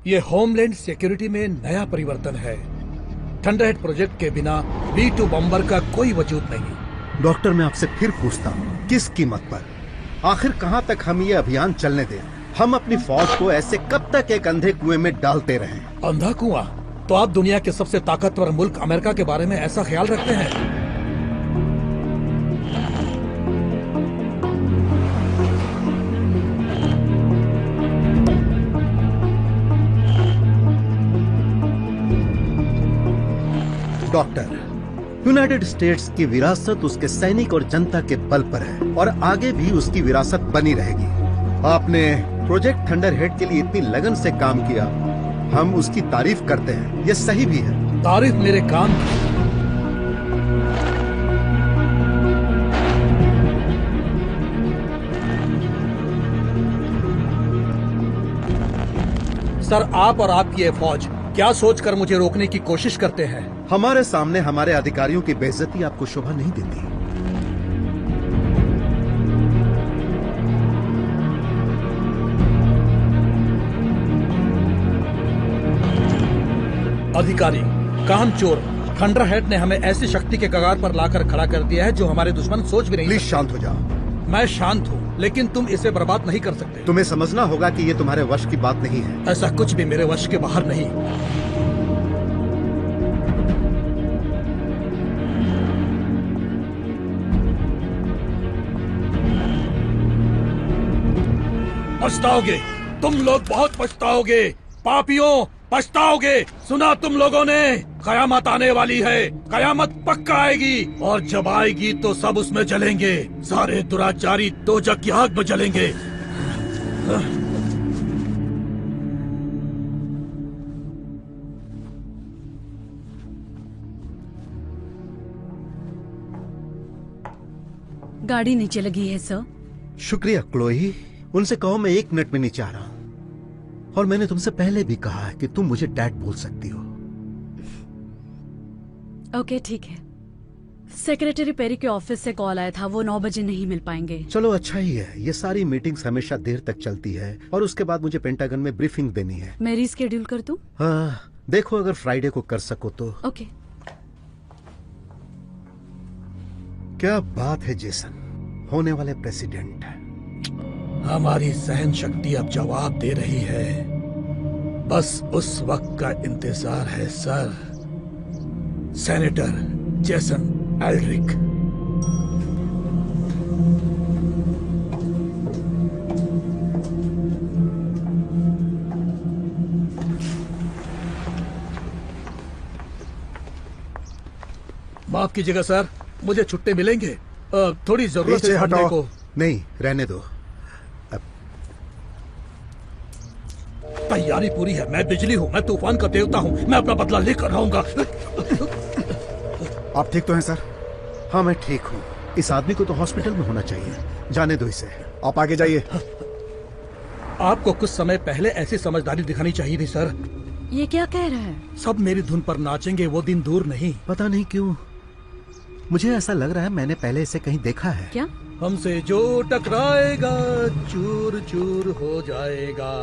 ये homeland security में नया परिवर्तन है। थंडरहेड प्रोजेक्ट के बिना B2 बॉम्बर का कोई वजूद नहीं। डॉक्टर, मैं आपसे फिर पूछता हूँ, किस कीमत पर? आखिर कहाँ तक हम ये अभियान चलने दें? हम अपनी फौज को ऐसे कब तक एक अंधे कुएं में डालते रहें? अंधा कुआं? तो आप दुनिया के सबसे ताकतवर मुल्क अमेरिका के बारे में ऐसा ख्याल रखते हैं? डॉक्टर, यूनाइटेड स्टेट्स की विरासत उसके सैनिक और जनता के बल पर है और आगे भी उसकी विरासत बनी रहेगी। आपने प्रोजेक्ट थंडरहेड के लिए इतनी लगन से काम किया, हम उसकी तारीफ करते हैं, ये सही भी है। तारीफ मेरे काम की। सर, आप और आपकी ये फौज क्या सोचकर मुझे रोकने की कोशिश करते हैं? हमारे सामने हमारे अधिकारियों की बेइज्जती आपको शोभा नहीं देती। अधिकारी, कामचोर, थंडरहेड ने हमें ऐसी शक्ति के कगार पर लाकर खड़ा कर दिया है जो हमारे दुश्मन सोच भी नहीं। प्लीज शांत हो जाओ। मैं शांत हूँ, लेकिन तुम इसे बर्बाद नहीं कर सकते। तुम्हें समझना होगा कि ये तुम्हारे वश की बात नहीं है। ऐसा कुछ भी मेरे वश के बाहर नहीं। पछताओगे, तुम लोग बहुत पछताओगे। पापियों, पछताओगे। सुना तुम लोगों ने, कयामत आने वाली है। कयामत पक्का आएगी और जब आएगी तो सब उसमें जलेंगे। सारे दुराचारी दोजख की आग में जलेंगे। गाड़ी नीचे लगी है सर। शुक्रिया क्लोई, उनसे कहो मैं 1 मिनट में नीचे आ रहा हूं। और मैंने तुमसे पहले भी कहा है कि तुम मुझे डैड बोल सकती हो। ओके, ठीक है। सेक्रेटरी पेरी के ऑफिस से कॉल आया था, वो 9 बजे नहीं मिल पाएंगे। चलो अच्छा ही है, ये सारी मीटिंग्स हमेशा देर तक चलती है और उसके बाद मुझे पेंटागन में ब्रीफिंग देनी है। मैं रीस्केड्यूल कर दूं? हाँ, देखो अगर फ्राइडे को कर सको तो। ओके। क्या बात है जेसन, होने वाले प्रेसिडेंट। हमारी सहन शक्ति अब जवाब दे रही है। बस उस वक्त का इंतजार है सर। Senator Jason Eldric. माफ कीजिएगा सर, मुझे छुट्टे मिलेंगे? थोड़ी जरूरत है पढ़ने को। नहीं, रहने दो। तैयारी पूरी है। मैं बिजली हूँ, मैं तूफान का देवता हूँ। मैं अपना बदला लेकर रहूंगा। आप ठीक तो हैं सर? हाँ, मैं ठीक हूँ। इस आदमी को तो हॉस्पिटल में होना चाहिए। जाने दो इसे, आप आगे जाइए। आपको कुछ समय पहले ऐसी समझदारी दिखानी चाहिए थी सर। ये क्या कह रहा है? सब मेरी धुन पर नाचेंगे, वो दिन दूर नहीं। पता नहीं क्यों मुझे ऐसा लग रहा है मैंने पहले इसे कहीं देखा है। क्या? हमसे जो टकराएगा चूर चूर हो जाएगा।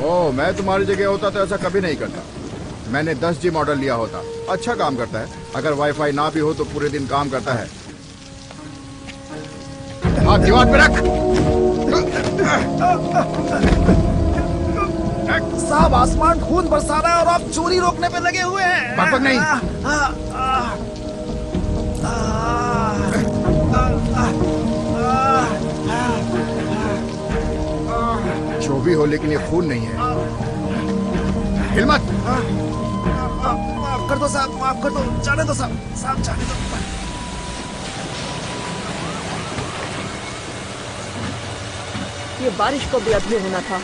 ओह, मैं तुम्हारी जगह होता तो ऐसा कभी नहीं करता। मैंने 10G मॉडल लिया होता। अच्छा काम करता है। अगर वाईफाई ना भी हो तो पूरे दिन काम करता है। हाथ दीवार पे रख। साहब, आसमान खून बरसा रहा है और आप चोरी रोकने पे लगे हुए हैं। बकबक नहीं। जो भी हो, लेकिन ये खून नहीं है। हिल मत। माफ कर दो साहब, माफ कर दो। जाने दो साहब, साहब जाने दो। ये बारिश को भी अभी होना था।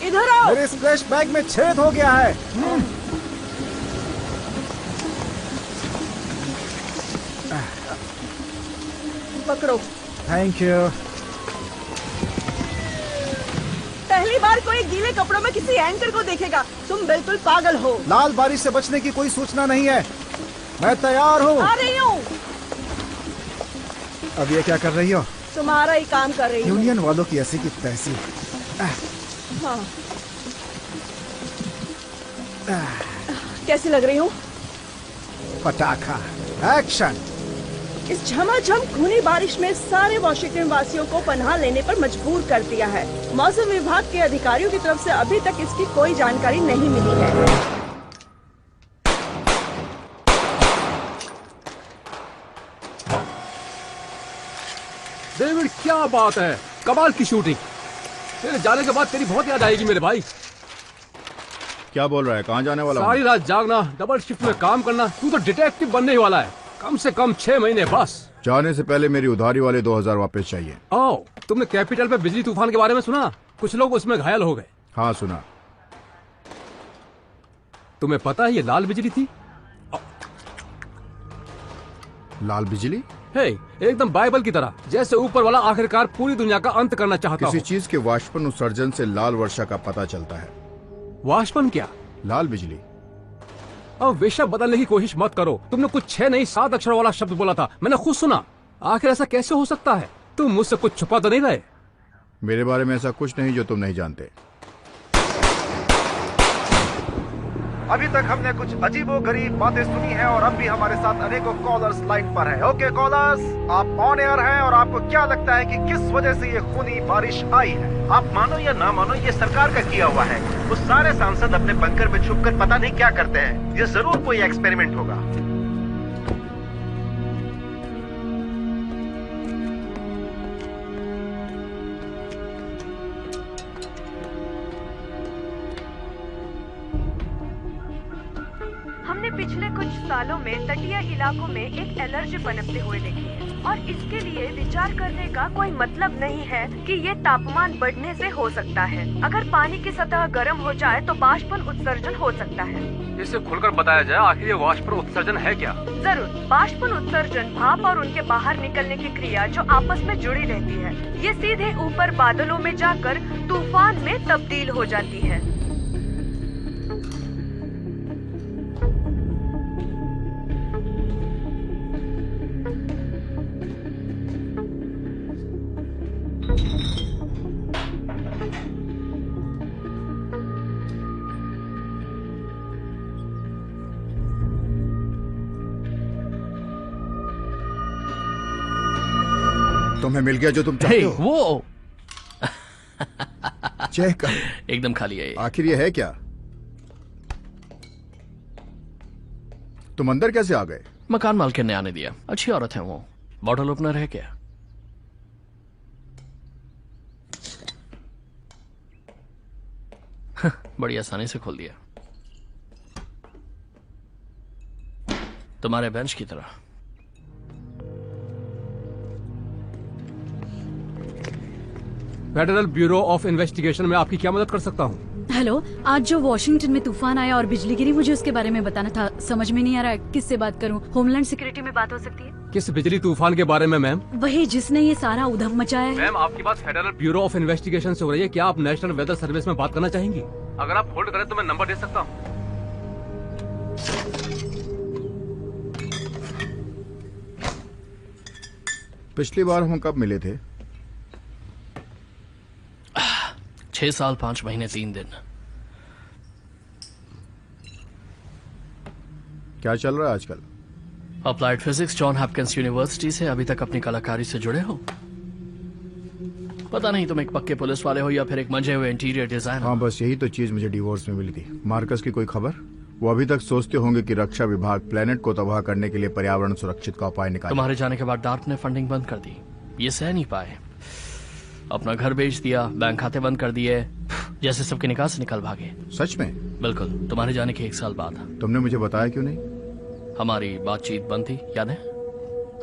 इधर आओ। मेरे स्प्लैश बैग में छेद हो गया है। पकड़ो। Thank you. पहली बार कोई गीले कपड़ों में किसी एंकर को देखेगा। तुम बिल्कुल पागल हो। लाल बारिश से बचने की कोई सूचना नहीं है। मैं तैयार हूँ। आ रही हूँ। अब ये क्या कर रही हो? तुम्हारा ही काम कर रही हूँ। यूनियन वालों की ऐसी की तैसी। हाँ। कैसी लग रही हूँ? पटाखा। एक्शन। इस झमाझम खूनी बारिश में सारे वॉशिंगटन वासियों को पनाह लेने पर मजबूर कर दिया है। मौसम विभाग के अधिकारियों की तरफ से अभी तक इसकी कोई जानकारी नहीं मिली है। डेविड, क्या बात है, कमाल की शूटिंग। तेरे जाने के बाद तेरी बहुत याद आएगी मेरे भाई। क्या बोल रहा है? कहाँ जाने वाला हूँ? सारी रात जागना, डबल शिफ्ट में काम करना। तू तो डिटेक्टिव बनने ही वाला है। कम से कम 6 महीने बस। जाने से पहले मेरी उधारी वाले 2000 वापस चाहिए। ओ, तुमने कैपिटल पे बिजली तूफान के बारे में सुना? कुछ लोग उसमें घायल हो गए। हाँ सुना। तुम्हें पता है ये लाल बिजली थी? लाल बिजली? हे, एकदम बाइबल की तरह, जैसे ऊपर वाला आखिरकार पूरी दुनिया का अंत करना चाहता किसी हो। चीज के वाष्पन उत्सर्जन से लाल वर्षा का पता चलता है। वाष्पन क्या? लाल बिजली। अब विषय बदलने की कोशिश मत करो। तुमने कुछ 6 नहीं 7 अक्षर वाला शब्द बोला था, मैंने खुद सुना। आखिर ऐसा कैसे हो सकता है? तुम मुझसे कुछ छुपा तो नहीं रहे? मेरे बारे में ऐसा कुछ नहीं जो तुम नहीं जानते। अभी तक हमने कुछ अजीबोगरीब बातें सुनी हैं और अब भी हमारे साथ अनेकों कॉलर्स लाइन पर हैं। ओके कॉलर्स, आप ऑन एयर हैं और आपको क्या लगता है कि किस वजह से ये खूनी बारिश आई है? आप मानो या ना मानो, ये सरकार का किया हुआ है। वो सारे सांसद अपने बंकर में छुपकर पता नहीं क्या करते हैं। ये जरूर कोई एक्सपेरिमेंट होगा। हमने पिछले कुछ सालों में तटीय इलाकों में एक एलर्जी पनपते हुए देखी है और इसके लिए विचार करने का कोई मतलब नहीं है कि ये तापमान बढ़ने से हो सकता है। अगर पानी की सतह गर्म हो जाए तो बाष्पन उत्सर्जन हो सकता है। इसे खुलकर बताया जाए, आखिर ये वाष्पन उत्सर्जन है क्या? जरूर। बाष्पन उत्सर्जन भाप और उनके बाहर निकलने की क्रिया जो आपस में जुड़ी रहती है। ये सीधे ऊपर बादलों में जाकर तूफान में तब्दील हो जाती है। तुम्हें मिल गया जो तुम चाहते हो? वो चेक कर। एकदम खाली है। आखिर ये है क्या? तुम अंदर कैसे आ गए? मकान मालकिन ने आने दिया। अच्छी औरत है वो। बॉटल ओपनर है क्या? बड़ी आसानी से खोल दिया, तुम्हारे बेंच की तरह। फेडरल ब्यूरो ऑफ इन्वेस्टिगेशन में आपकी क्या मदद कर सकता हूँ? हेलो, आज जो वॉशिंगटन में तूफान आया और बिजली गिरी, मुझे उसके बारे में बताना था। समझ में नहीं आ रहा है किससे बात करूं। होमलैंड सिक्योरिटी में बात हो सकती है? किस बिजली तूफान के बारे में मैम? वही जिसने ये सारा उधम मचाया है। मैम, आपकी बात फेडरल ब्यूरो ऑफ इन्वेस्टिगेशन से हो रही है। क्या आप नेशनल वेदर सर्विस में बात करना चाहेंगी? अगर आप होल्ड करें तो मैं नंबर दे सकता हूँ। पिछली बार हम कब मिले थे? 6 साल 5 महीने 3 दिन। क्या चल रहा है आजकल? Applied physics John Hopkins university से। अभी तक अपनी कलाकारी से जुड़े हो? पता नहीं तुम एक पक्के पुलिस वाले हो या फिर एक मंजे हुए इंटीरियर डिजाइनर। हाँ, बस यही तो चीज मुझे डिवोर्स में मिली थी। मार्कस की कोई खबर? वो अभी तक सोचते होंगे कि रक्षा विभाग प्लेनेट को तबाह करने के लिए पर्यावरण सुरक्षित का उपाय निकाले। तुम्हारे जाने के बाद डार्क ने फंडिंग बंद कर दी। ये सह नहीं पाए, अपना घर बेच दिया, बैंक खाते बंद कर दिए, जैसे सबके निकाह से निकल भागे। सच में? बिल्कुल, तुम्हारे जाने के 1 साल बाद। तुमने मुझे बताया क्यों नहीं? हमारी बातचीत बंद थी, याद है?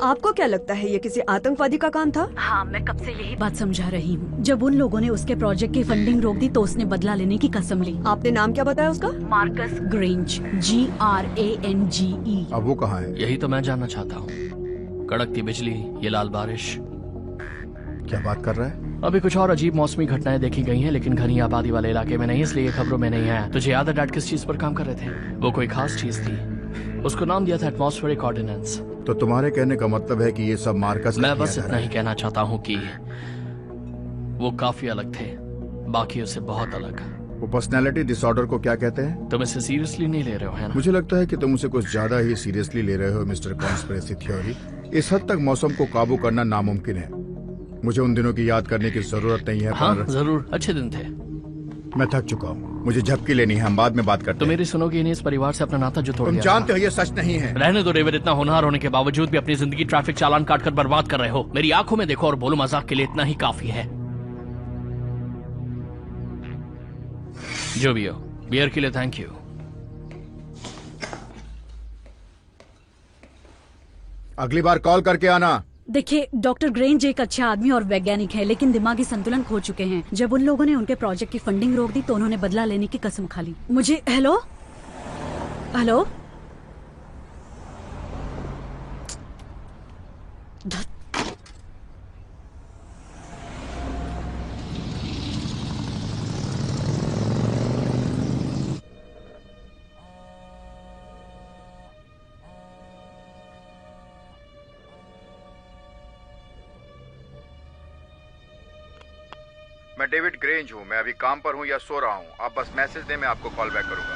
आपको क्या लगता है ये किसी आतंकवादी का काम था? हाँ, मैं कब से यही बात समझा रही हूँ। जब उन लोगों ने उसके प्रोजेक्ट की फंडिंग रोक दी तो उसने बदला लेने की कसम ली। आपने नाम क्या बताया उसका? Marcus grange, GRANGE। अब वो कहाँ है? यही तो मैं जानना चाहता हूँ। कड़कती बिजली, ये लाल बारिश। क्या बात कर रहा है? अभी कुछ और अजीब मौसमी घटनाएं देखी गई हैं, लेकिन घनी आबादी वाले इलाके में नहीं, इसलिए खबरों में नहीं है। तुझे याद है डैड किस चीज पर काम कर रहे थे? वो कोई खास चीज थी, उसको नाम दिया था एटमॉस्फेरिक ऑर्डिनेंस। तो तुम्हारे कहने का मतलब है कि ये सब मार्कस? मैं बस इतना ही कहना चाहता हूँ कि वो काफी अलग थे, बाकियों से बहुत अलग। वो पर्सनैलिटी डिसऑर्डर को क्या कहते हैं? तुम इसे सीरियसली नहीं ले रहे हो, है ना? मुझे लगता है कि तुम उसे कुछ ज्यादा ही सीरियसली ले रहे हो मिस्टर कॉन्स्पिरेसी थ्योरी। इस हद तक मौसम को काबू करना नामुमकिन है। मुझे उन दिनों की याद करने की जरूरत नहीं है। हाँ, जरूर, अच्छे दिन थे। मैं थक चुका हूँ, मुझे झपकी लेनी है, हम बाद में बात करते हैं। तो मेरी सुनोगे नहीं, इस परिवार से अपना नाता जो तोड़ दिया। तुम जानते हो ये सच नहीं है। रहने दो डेविड, इतना होनहार होने के बावजूद भी अपनी जिंदगी ट्रैफिक चालान काटकर बर्बाद कर रहे हो। मेरी आंखों में देखो और बोलो मजाक के लिए इतना ही काफी है। जो भी हो, बियर के लिए थैंक यू। अगली बार कॉल करके आना। देखिए, डॉक्टर ग्रेंज एक अच्छा आदमी और वैज्ञानिक है, लेकिन दिमागी संतुलन खो चुके हैं। जब उन लोगों ने उनके प्रोजेक्ट की फंडिंग रोक दी तो उन्होंने बदला लेने की कसम खा ली। मुझे हेलो हेलो मैं डेविड ग्रेंज हूँ। मैं अभी काम पर हूँ या सो रहा हूँ? आप बस मैसेज दें, मैं आपको कॉल बैक करूंगा।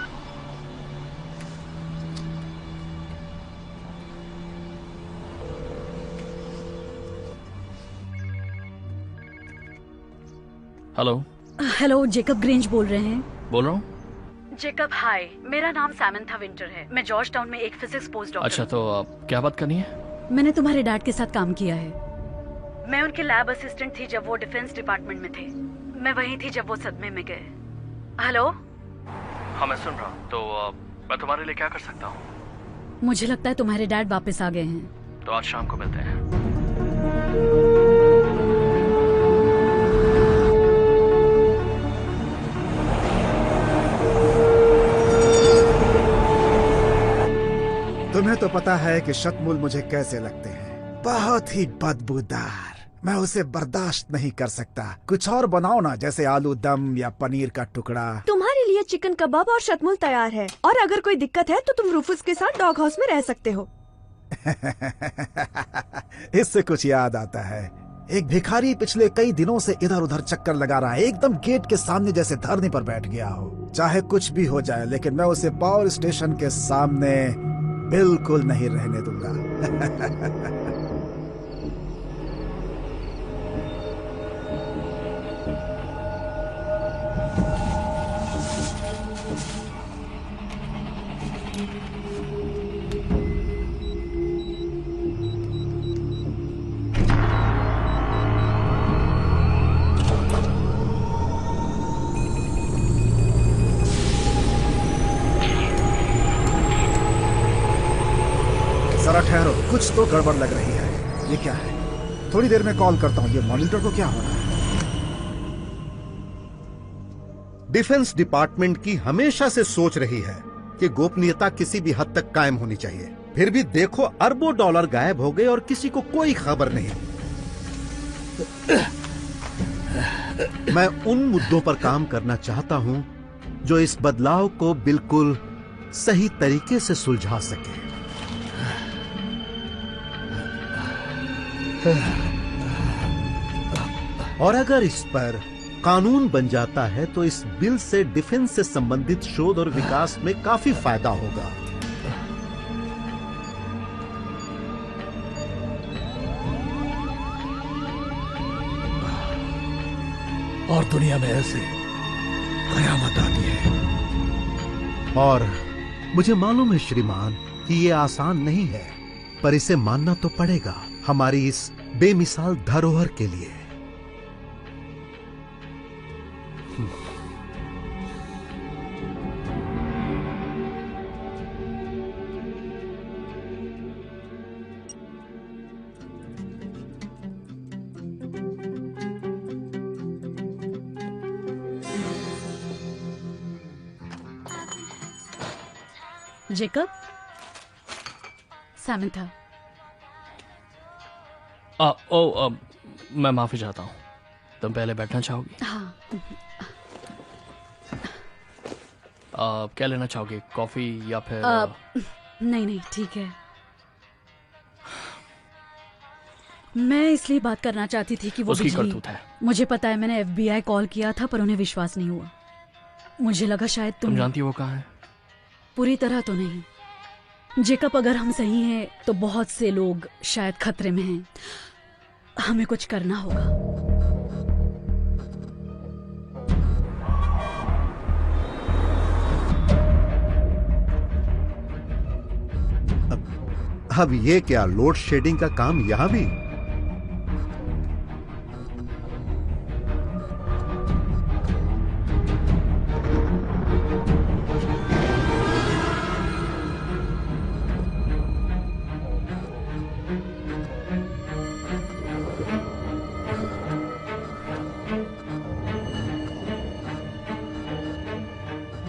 हेलो हेलो, जेकब ग्रेंज बोल रहे हैं? बोल रहा हूँ। जेकब हाय, मेरा नाम सैमंथा विंटर है। मैं जॉर्ज टाउन में एक फिजिक्स पोस्ट डॉक्टर। अच्छा, तो क्या बात करनी है? मैंने तुम्हारे डैड के साथ काम किया है। मैं उनके लैब असिस्टेंट थी जब वो डिफेंस डिपार्टमेंट में थे। मैं वही थी जब वो सदमे में गए। हेलो? हाँ, मैं सुन रहा हूँ। तो मैं तुम्हारे लिए क्या कर सकता हूँ? मुझे लगता है तुम्हारे डैड वापस आ गए हैं। तो आज शाम को मिलते हैं। तुम्हें तो पता है कि शतमूल मुझे कैसे लगते हैं, बहुत ही बदबूदार। मैं उसे बर्दाश्त नहीं कर सकता। कुछ और बनाओ ना, जैसे आलू दम या पनीर का टुकड़ा। तुम्हारे लिए चिकन कबाब और शतमूल तैयार है, और अगर कोई दिक्कत है तो तुम रूफुस के साथ डॉग हाउस में रह सकते हो। इससे कुछ याद आता है, एक भिखारी पिछले कई दिनों से इधर उधर चक्कर लगा रहा है, एकदम गेट के सामने जैसे धरने पर बैठ गया हो। चाहे कुछ भी हो जाए, लेकिन मैं उसे पावर स्टेशन के सामने बिल्कुल नहीं रहने दूंगा। जरा ठहरो, कुछ तो गड़बड़ लग रही है। ये क्या है? थोड़ी देर में कॉल करता हूँ। ये मॉनिटर को क्या हो रहा है? डिफेंस डिपार्टमेंट की हमेशा से सोच रही है कि गोपनीयता किसी भी हद तक कायम होनी चाहिए। फिर भी देखो, अरबों डॉलर गायब हो गए और किसी को कोई खबर नहीं। मैं उन मुद्दों पर काम करना चाहता हूं जो इस बदलाव को बिल्कुल सही तरीके से सुलझा सके। और अगर इस पर कानून बन जाता है तो इस बिल से डिफेंस से संबंधित शोध और विकास में काफी फायदा होगा। और दुनिया में ऐसे कयामत आती है। और मुझे मालूम है श्रीमान कि ये आसान नहीं है, पर इसे मानना तो पड़ेगा हमारी इस बेमिसाल धरोहर के लिए। Jacob, Samantha. मैं माफी चाहता हूँ, तुम पहले बैठना चाहोगी? हाँ। क्या लेना चाहोगे, कॉफी या फिर? नहीं ठीक है। मैं इसलिए बात करना चाहती थी कि वो उसकी करतूत है। मुझे पता है, मैंने FBI कॉल किया था पर उन्हें विश्वास नहीं हुआ। मुझे लगा शायद तुम जानती हो वो कहाँ है? पूरी तरह तो नहीं जेकब, अगर हम सही हैं तो बहुत से लोग शायद खतरे में हैं। हमें कुछ करना होगा। अब ये क्या लोड शेडिंग का काम यहां भी?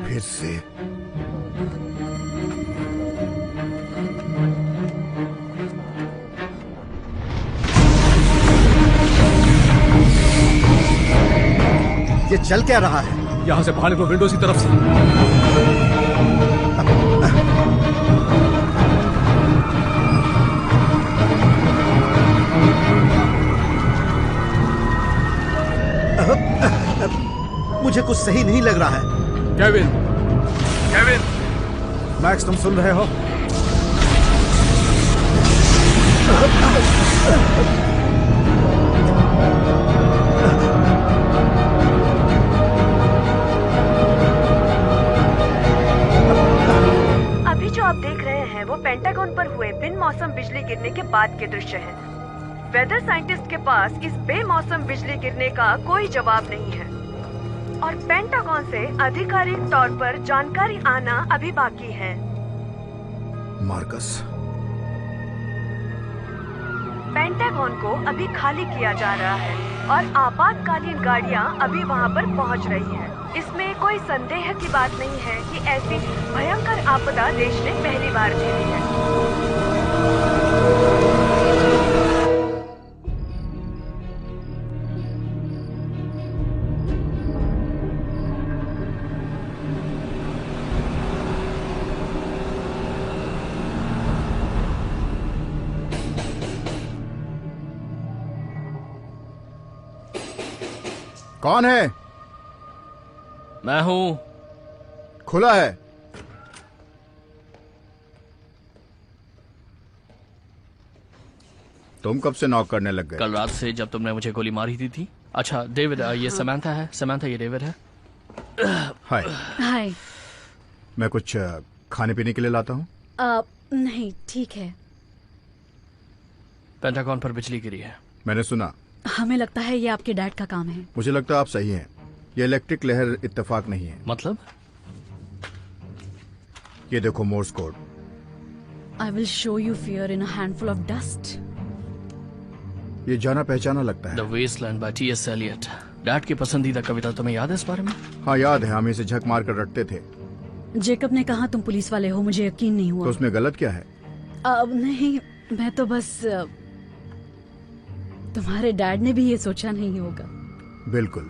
फिर से ये चल क्या रहा है? यहाँ से बाहर निकलो, विंडोज की तरफ से। मुझे कुछ सही नहीं लग रहा है। केविन, मैक्स, तुम सुन रहे हो? अभी जो आप देख रहे हैं वो पेंटागन पर हुए बिन मौसम बिजली गिरने के बाद के दृश्य हैं। वेदर साइंटिस्ट के पास इस बेमौसम बिजली गिरने का कोई जवाब नहीं है और पेंटागन से आधिकारिक तौर पर जानकारी आना अभी बाकी है। मार्कस, पेंटागन को अभी खाली किया जा रहा है और आपातकालीन गाड़ियां अभी वहां पर पहुंच रही हैं। इसमें कोई संदेह की बात नहीं है कि ऐसी भयंकर आपदा देश ने पहली बार झेली है। कौन है? मैं हूं। खुला है। तुम कब से नॉक करने लग गए? कल रात से, जब तुमने मुझे गोली मारी थी। अच्छा डेविड, ये समंथा है। समंथा, ये डेविड है। हाय। हाय। मैं कुछ खाने पीने के लिए लाता हूँ। नहीं, ठीक है। पेंटागन पर बिजली गिरी है। मैंने सुना। हमें लगता है ये आपके डैड का काम है। मुझे लगता है आप सही हैं। ये इलेक्ट्रिक लहर इत्तेफाक नहीं है। मतलब? ये देखो Morse code. I will show you fear in a handful of dust. ये जाना पहचाना लगता है। The Wasteland by T.S. Eliot। Dad की पसंदीदा कविता, तुम्हें याद है इस बारे में? हाँ याद है, हम इसे झक मार कर रटते थे। जेकब ने कहा तुम पुलिस वाले हो, मुझे यकीन नहीं हुआ। तो उसमें गलत क्या है? नहीं, मैं तो बस तुम्हारे डैड ने भी ये सोचा नहीं होगा। बिल्कुल।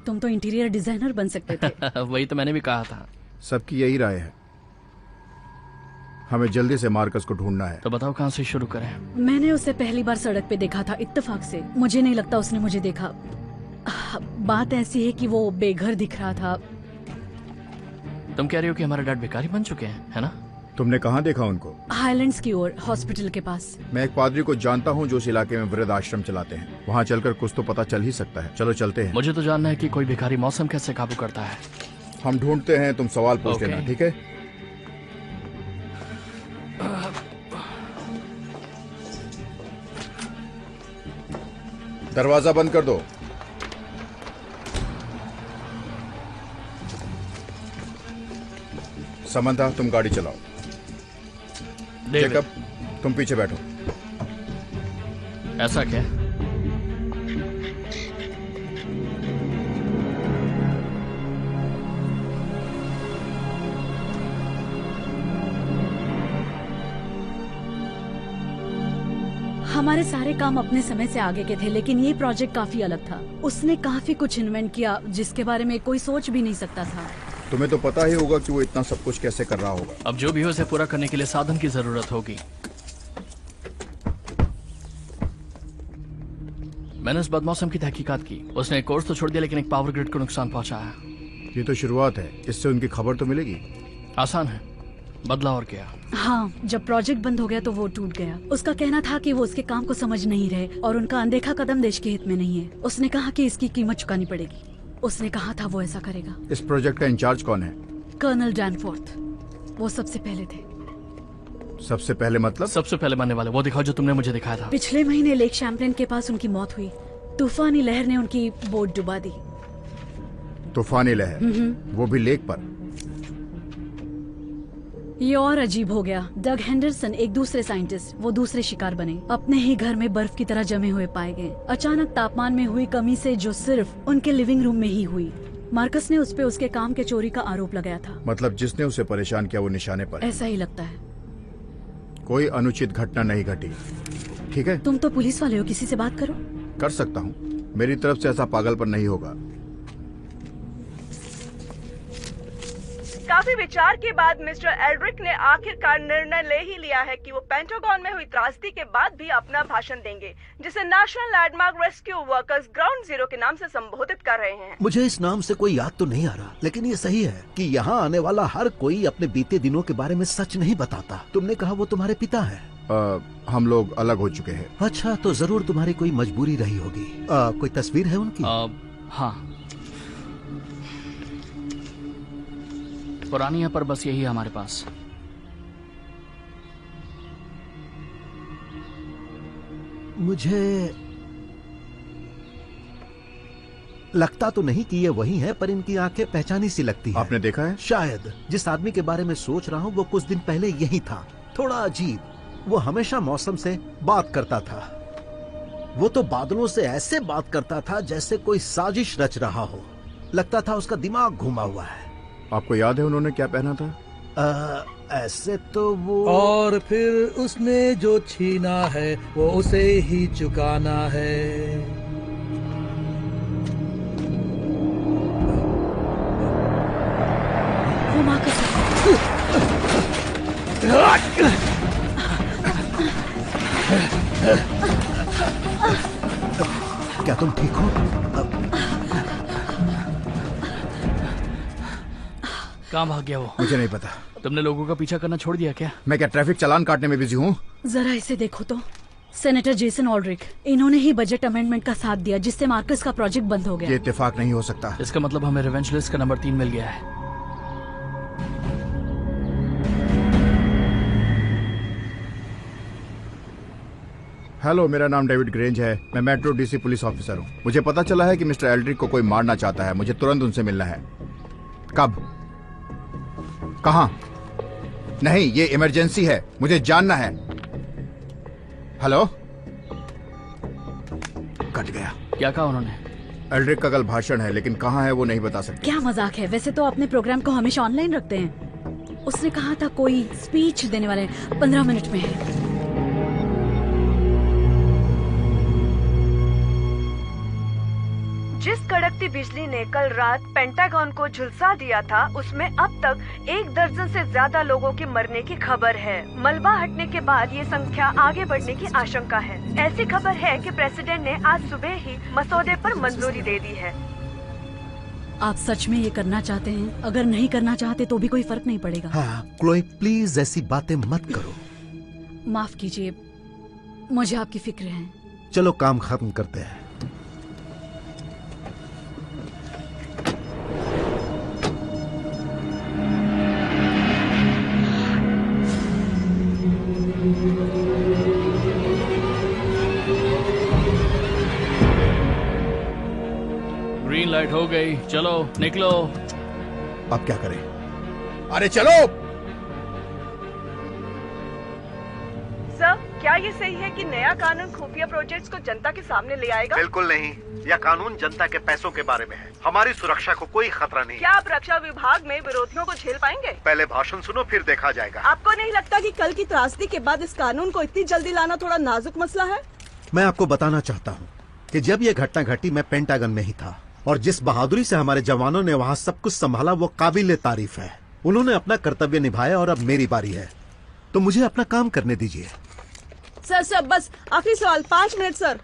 तुम तो इंटीरियर डिजाइनर बन सकते थे। वही तो मैंने भी कहा था। सबकी यही राय है। हमें जल्दी से मार्कस को ढूंढना है। तो बताओ कहाँ से शुरू करें? मैंने उसे पहली बार सड़क पे देखा था, इत्तेफाक से। मुझे नहीं लगता उसने मुझे देखा। बात ऐसी है कि वो बेघर दिख रहा था। तुम कह रही हो कि हमारे डैड भिखारी बन चुके हैं, है ना? तुमने कहाँ देखा उनको? हाईलैंड्स की ओर, हॉस्पिटल के पास। मैं एक पादरी को जानता हूँ जो इस इलाके में वृद्ध आश्रम चलाते हैं। वहाँ चलकर कुछ तो पता चल ही सकता है। चलो चलते हैं। मुझे तो जानना है कि कोई भिखारी मौसम कैसे काबू करता है। हम ढूंढते हैं, तुम सवाल पूछ लेना, ठीक है? दरवाजा बंद कर दो। समंथा, तुम गाड़ी चलाओ। जेकब, तुम पीछे बैठो। ऐसा क्या? हमारे सारे काम अपने समय से आगे के थे, लेकिन ये प्रोजेक्ट काफी अलग था। उसने काफी कुछ इन्वेंट किया जिसके बारे में कोई सोच भी नहीं सकता था। तुम्हें तो पता ही होगा कि वो इतना सब कुछ कैसे कर रहा होगा। अब जो भी हो, उसे पूरा करने के लिए साधन की जरूरत होगी। मैंने उस बदमौसम की तहकीकात की। उसने एक कोर्स तो छोड़ दिया, लेकिन एक पावर ग्रिड को नुकसान पहुंचा है। ये तो शुरुआत है, इससे उनकी खबर तो मिलेगी। आसान है, बदला और क्या। हाँ, जब प्रोजेक्ट बंद हो गया तो वो टूट गया। उसका कहना था कि वो उसके काम को समझ नहीं रहे और उनका अनदेखा कदम देश के हित में नहीं है। उसने कहा कि इसकी कीमत चुकानी पड़ेगी। उसने कहा था वो ऐसा करेगा। इस प्रोजेक्ट का इंचार्ज कौन है? कर्नल डैनफोर्थ। वो सबसे पहले थे। सबसे पहले मतलब? सबसे पहले मरने वाले। वो दिखाओ जो तुमने मुझे दिखाया था। पिछले महीने लेक शैम्पलिन के पास उनकी मौत हुई। तूफानी लहर ने उनकी बोट डुबा दी। तूफानी लहर? वो भी लेक पर? ये और अजीब हो गया। डग हेंडरसन, एक दूसरे साइंटिस्ट, वो दूसरे शिकार बने। अपने ही घर में बर्फ की तरह जमे हुए पाए गए। अचानक तापमान में हुई कमी से, जो सिर्फ उनके लिविंग रूम में ही हुई। मार्कस ने उस पे उसके काम के चोरी का आरोप लगाया था। मतलब जिसने उसे परेशान किया वो निशाने पर? ऐसा ही लगता है। कोई अनुचित घटना नहीं घटी, ठीक है? तुम तो पुलिस वाले हो, किसी से बात करो। कर सकता हूँ, मेरी तरफ से ऐसा पागलपन नहीं होगा। काफी विचार के बाद मिस्टर एल्ड्रिक ने आखिरकार निर्णय ले ही लिया है कि वो पेंटागन में हुई त्रासदी के बाद भी अपना भाषण देंगे, जिसे national landmark rescue workers ground zero के नाम से संबोधित कर रहे हैं। मुझे इस नाम से कोई याद तो नहीं आ रहा, लेकिन ये सही है कि यहाँ आने वाला हर कोई अपने बीते दिनों के बारे में सच नहीं बताता। तुमने कहा वो तुम्हारे पिता है? हम लोग अलग हो चुके हैं। अच्छा, तो जरूर तुम्हारी कोई मजबूरी रही होगी। कोई तस्वीर है उनकी? हाँ, पुरानी है, पर बस यही है हमारे पास। मुझे लगता तो नहीं कि ये वही है, पर इनकी आंखें पहचानी सी लगती है। आपने देखा है? शायद। जिस आदमी के बारे में सोच रहा हूँ वो कुछ दिन पहले यही था। थोड़ा अजीब। वो हमेशा मौसम से बात करता था। वो तो बादलों से ऐसे बात करता था जैसे कोई साजिश रच रहा हो। लगता था उसका दिमाग घुमा हुआ है। आपको याद है उन्होंने क्या पहना था? ऐसे तो वो... और फिर उसने जो छीना है वो उसे ही चुकाना है। वो मार्कस क्या तुम ठीक हो? कहाँ भाग गया वो? मुझे नहीं पता। तुमने लोगों का पीछा करना छोड़ दिया क्या? मैं क्या ट्रैफिक चालान काटने में बिजी हूँ? जरा इसे देखो तो। सेनेटर जेसन ऑल्ड्रिक, इन्होंने ही बजट अमेंडमेंट का साथ दिया जिससे मार्कस का प्रोजेक्ट बंद हो गया। ये इत्तेफाक नहीं हो सकता। इसका मतलब हमें रिवेंज लिस्ट का नंबर 3 मिल गया है। हेलो, मेरा नाम डेविड ग्रेंज है। मैं मेट्रो डीसी पुलिस ऑफिसर हूँ। मुझे पता चला है कि मिस्टर एल्ड्रिक को कोई मारना चाहता है। मुझे तुरंत उनसे मिलना है। कब? कहाँ? नहीं, ये इमरजेंसी है, मुझे जानना है। हेलो? कट गया। क्या कहा उन्होंने? एल्ड्रिक का कल भाषण है, लेकिन कहाँ है वो नहीं बता सकते। क्या मजाक है? वैसे तो अपने प्रोग्राम को हमेशा ऑनलाइन रखते हैं। उसने कहा था कोई स्पीच देने वाले 15 मिनट में है। जिस कड़कती बिजली ने कल रात पेंटागन को झुलसा दिया था, उसमें अब तक 1 दर्जन से ज्यादा लोगों के मरने की खबर है। मलबा हटने के बाद ये संख्या आगे बढ़ने की आशंका है। ऐसी खबर है कि प्रेसिडेंट ने आज सुबह ही मसौदे पर मंजूरी दे दी है। आप सच में ये करना चाहते हैं? अगर नहीं करना चाहते तो भी कोई फर्क नहीं पड़ेगा। हाँ, क्लोई प्लीज ऐसी बातें मत करो। माफ कीजिए, मुझे आपकी फिक्र है। चलो काम खत्म करते हैं। ग्रीन लाइट हो गई, चलो निकलो। अब क्या करें? अरे चलो। सर, क्या ये सही है कि नया कानून खुफिया प्रोजेक्ट्स को जनता के सामने ले आएगा? बिल्कुल नहीं, यह कानून जनता के पैसों के बारे में है। हमारी सुरक्षा को कोई खतरा नहीं। क्या आप रक्षा विभाग में विरोधियों को झेल पाएंगे? पहले भाषण सुनो, फिर देखा जाएगा। आपको नहीं लगता कि कल की त्रासदी के बाद इस कानून को इतनी जल्दी लाना थोड़ा नाजुक मसला है? मैं आपको बताना चाहता हूँ कि जब ये घटना घटी मैं पेंटागन में ही था और जिस बहादुरी से हमारे जवानों ने वहाँ सब कुछ संभाला वो काबिल तारीफ है। उन्होंने अपना कर्तव्य निभाया और अब मेरी बारी है, तो मुझे अपना काम करने दीजिए। सर बस आखिरी सवाल, 5 मिनट सर।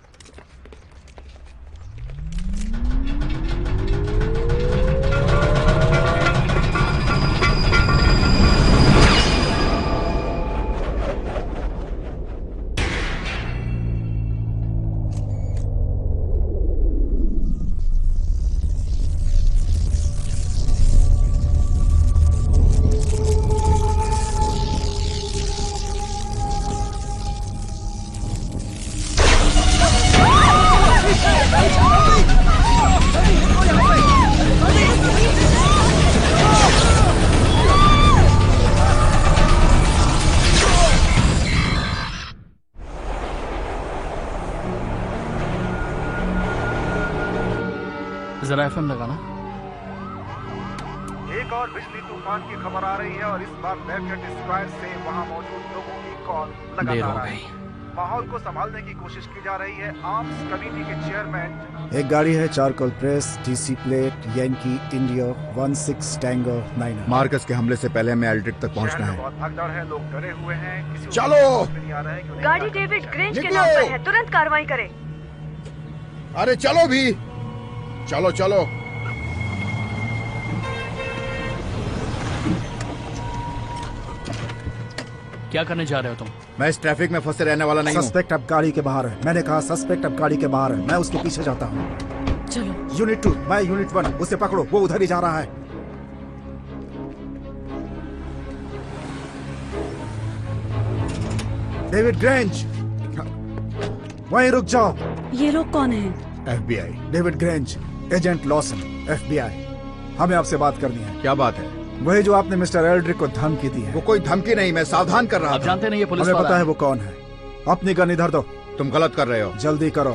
जरा एफएम लगाना। एक और बिजली तूफान की खबर आ रही है और इस बार बैरकेड स्क्वायर से वहां मौजूद लोगों की कॉल लगातार आ रही है। माहौल को संभालने की कोशिश की जा रही है। आर्म्स कमेटी के चेयरमैन। एक गाड़ी है, चारकोल प्रेस, टीसी प्लेट, यानी इंडिया 16 टैंगो 9। मार्कस के हमले से पहले हमें एल्ड्रिक तक पहुंचना है। बहुत भगदड़ है, लोग डरे हुए हैं। किसी को चलो। समझ में नहीं आ रहा है कि उन्हें गाड़ी क्या डेविड करना ग्रेंज के निकलो। नाम पर है, तुरंत कार्रवाई करें। अरे चलो भी, चलो चलो। क्या करने जा रहे हो तुम? मैं इस ट्रैफिक में फंसे रहने वाला नहीं हूँ। सस्पेक्ट अब गाड़ी के बाहर है। मैंने कहा सस्पेक्ट अब गाड़ी के बाहर है। मैं उसके पीछे जाता हूँ। चलो। यूनिट 2, मैं यूनिट 1, उसे पकड़ो, वो उधर ही जा रहा है। डेविड ग्रेंज, वहीं रुक जाओ। ये लोग कौन हैं? FBI। David grange, agent Lawson, FBI। हमें आपसे बात करनी है। क्या बात है? वही जो आपने मिस्टर एल्ड्रिक को धमकी दी है। वो कोई धमकी नहीं, मैं सावधान कर रहा आप था। जानते नहीं ये पुलिस हमें वाला पता है वो कौन है। अपनी गन इधर दो। तुम गलत कर रहे हो। जल्दी करो।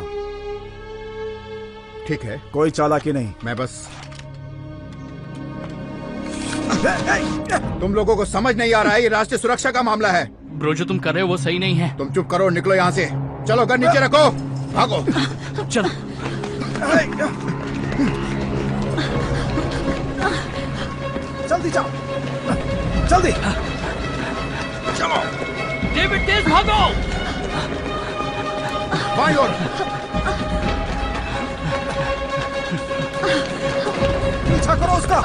ठीक है, कोई चालाकी नहीं। मैं बस। तुम लोगों को समझ नहीं आ रहा है, ये राष्ट्रीय सुरक्षा का मामला है। ब्रो, जो तुम कर रहे हो वो सही नहीं है। तुम चुप करो, निकलो यहाँ से। चलो, गन नीचे रखो, भागो। चलो। जल्दी जाओ, जल्दी चलो। डेविड तेज भागो। बाईं ओर। पीछा करो उसका।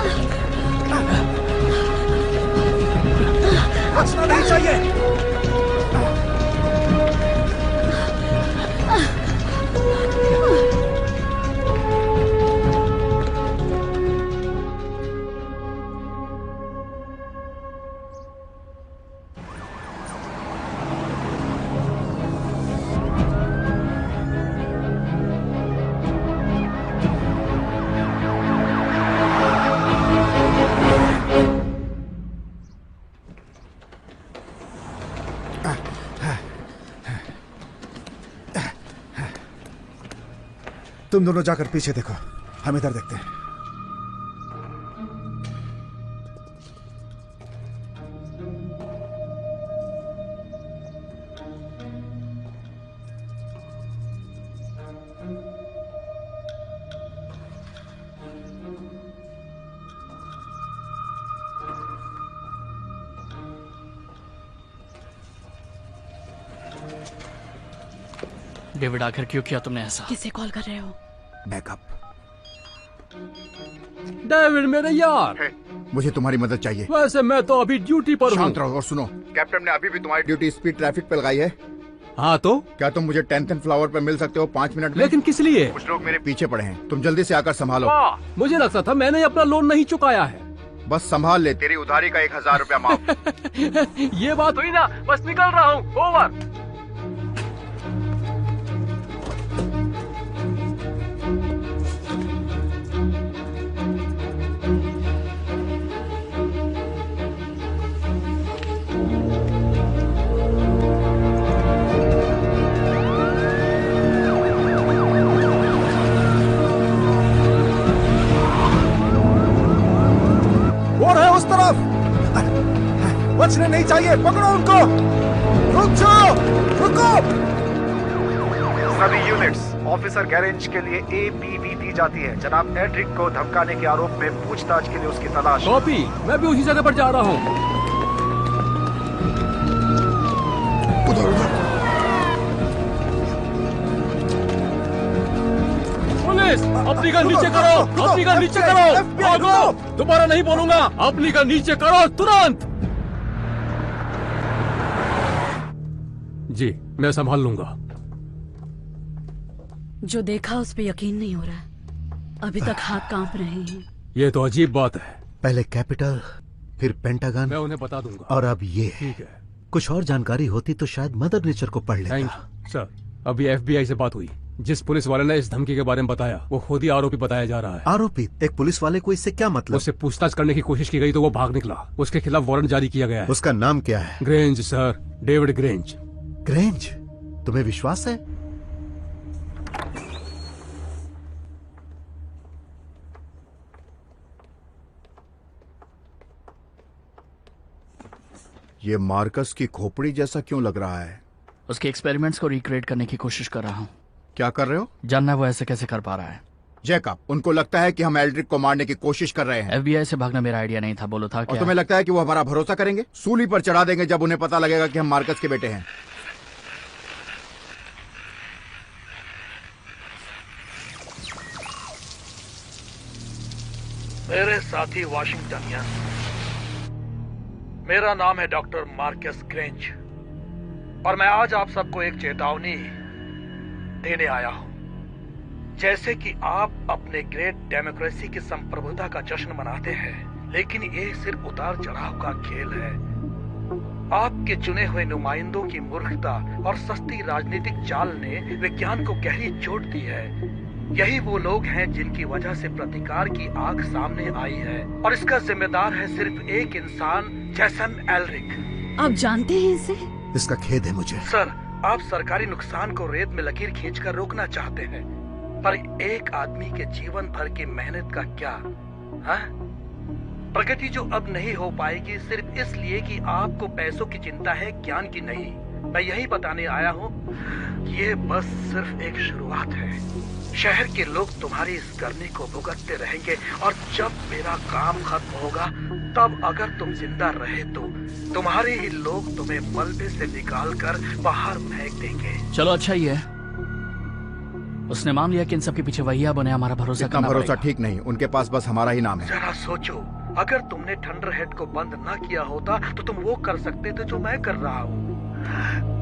बचना नहीं चाहिए। तुम दोनों जाकर पीछे देखो, हम इधर देखते हैं। डेविड, आखिर क्यों किया तुमने ऐसा? किसे कॉल कर रहे हो? बैकअप। डेविड मेरे यार, मुझे तुम्हारी मदद चाहिए। वैसे मैं तो अभी ड्यूटी पर हूँ। शांत रहो और सुनो, कैप्टन ने अभी भी तुम्हारी ड्यूटी स्पीड ट्रैफिक पे लगाई है। हाँ तो क्या तुम मुझे 10th फ्लावर पे मिल सकते हो 5 मिनट में? लेकिन किस लिए? कुछ लोग मेरे पीछे पड़े हैं, तुम जल्दी से आकर संभालो। मुझे लगता था मैंने अपना लोन नहीं चुकाया है। बस संभाल ले, तेरी उधारी का 1000 रुपया माफ। ये बात हुई ना, बस निकल रहा हूँ। ओवर। और है उस तरफ, बचने नहीं चाहिए, पकड़ो उनको। रुक जाओ, रुको। सभी यूनिट्स ऑफिसर गैरेंज के लिए APV दी जाती है। जनाब एड्रिक को धमकाने के आरोप में पूछताछ के लिए उसकी तलाश। कॉपी, मैं भी उसी जगह पर जा रहा हूँ। पुलिस, अपनी गन नीचे करो, अपनी गन नीचे करो, भागो। दोबारा नहीं बोलूंगा, अपनी गन नीचे करो तुरंत। जी, मैं संभाल लूंगा। जो देखा उस पे यकीन नहीं हो रहा। अभी तक हाथ कांप रहे हैं। ये तो अजीब बात है। पहले कैपिटल, फिर पेंटागन, मैं उन्हें बता दूंगा। और अब ये। ठीक है। कुछ और जानकारी होती तो शायद मदर नेचर को पढ़ लेता। Thank you sir. अभी FBI से बात हुई। जिस पुलिस वाले ने इस धमकी के बारे में बताया, वो खुद ही आरोपी बताया जा रहा है। आरोपी? एक पुलिस वाले को इससे क्या मतलब? उससे पूछताछ करने की कोशिश की गई तो वो भाग निकला। उसके खिलाफ वारंट जारी किया गया है। उसका नाम क्या है? Grange sir, David grange. Grange? तुम्हें विश्वास है? ये मार्कस की खोपड़ी जैसा क्यों लग रहा है? उसके एक्सपेरिमेंट्स को रिक्रिएट करने की कोशिश कर रहा हूँ। क्या कर रहे हो? जानना है वो ऐसे कैसे कर पा रहा है। जैकब, उनको लगता है कि हम एल्ड्रिक को मारने की कोशिश कर रहे हैं। FBI से भागना मेरा आइडिया नहीं था, बोलो था क्या? और तुम्हें लगता है कि वो हमारा भरोसा करेंगे? सूली पर चढ़ा देंगे जब उन्हें पता लगेगा कि हम मार्कस के बेटे हैं। मेरे साथी वाशिंगटनियन, मेरा नाम है डॉक्टर मार्कस ग्रेंज और मैं आज आप सबको एक चेतावनी देने आया हूं। जैसे कि आप अपने ग्रेट डेमोक्रेसी की संप्रभुता का जश्न मनाते हैं, लेकिन ये सिर्फ उतार चढ़ाव का खेल है। आपके चुने हुए नुमाइंदों की मूर्खता और सस्ती राजनीतिक चाल ने विज्ञान को गहरी चोट दी है। यही वो लोग हैं जिनकी वजह से प्रतिकार की आग सामने आई है और इसका जिम्मेदार है सिर्फ एक इंसान, जेसन एल्ड्रिक। आप जानते हैं इसे? इसका खेद है मुझे। सर, आप सरकारी नुकसान को रेत में लकीर खींचकर रोकना चाहते हैं, पर एक आदमी के जीवन भर की मेहनत का क्या? हाँ? प्रगति जो अब नहीं हो पाएगी सिर्फ इसलिए कि आपको पैसों की चिंता है, ज्ञान की नहीं। मैं यही बताने आया हूँ, ये बस सिर्फ एक शुरुआत है। शहर के लोग तुम्हारी इस करने को भुगतते रहेंगे और जब मेरा काम खत्म होगा तब अगर तुम जिंदा रहे तो तुम्हारे ही लोग तुम्हें मलबे से निकालकर बाहर फेंक देंगे। चलो अच्छा ही है, उसने मान लिया कि इन सब के पीछे वही बने। हमारा भरोसा इतना भरोसा ठीक नहीं, उनके पास बस हमारा ही नाम है। जरा सोचो, अगर तुमने थंडरहेड को बंद न किया होता तो तुम वो कर सकते थे जो मैं कर रहा हूँ,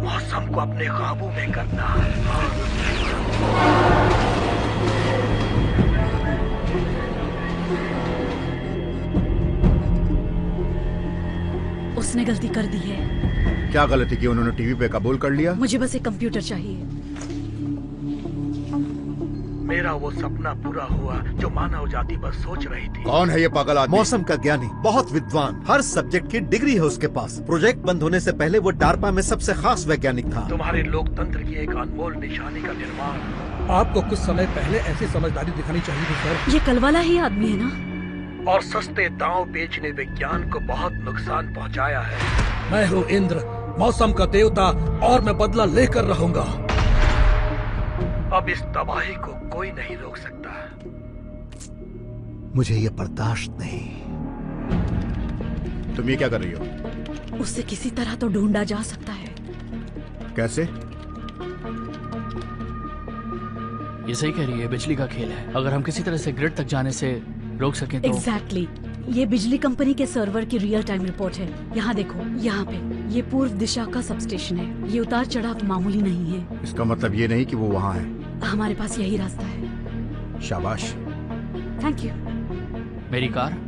मौसम को अपने काबू में करना। उसने गलती कर दी है। क्या गलती की? उन्होंने टीवी पे कबूल कर लिया। मुझे बस एक कंप्यूटर चाहिए। मेरा वो सपना पूरा हुआ जो मानव जाति बस सोच रही थी। कौन है ये पागल आदमी? मौसम का ज्ञानी, बहुत विद्वान, हर सब्जेक्ट की डिग्री है उसके पास। प्रोजेक्ट बंद होने से पहले वो डार्पा में सबसे खास वैज्ञानिक था। तुम्हारे लोकतंत्र की एक अनमोल निशानी का निर्माण। आपको कुछ समय पहले ऐसी समझदारी दिखानी चाहिए थी सर। ये कल वाला ही आदमी है ना? और सस्ते दांव बेचने विज्ञान को बहुत नुकसान पहुंचाया है। मैं हूँ इंद्र, मौसम का देवता, और मैं बदला लेकर रहूंगा। अब इस तबाही को कोई नहीं रोक सकता। मुझे ये बर्दाश्त नहीं। तुम ये क्या कर रही हो? उससे किसी तरह तो ढूंढा जा सकता है। कैसे? ये सही कह रही है, बिजली का खेल है। अगर हम किसी तरह से ग्रिड तक जाने से रोक सकें तो। एग्जैक्टली ये बिजली कंपनी के सर्वर की रियल टाइम रिपोर्ट है। यहाँ देखो, यहाँ पे ये पूर्व दिशा का सबस्टेशन है। ये उतार चढ़ाव मामूली नहीं है। इसका मतलब ये नहीं कि वो वहाँ है। हमारे पास यही रास्ता है। शाबाश। Thank you. मेरी कार?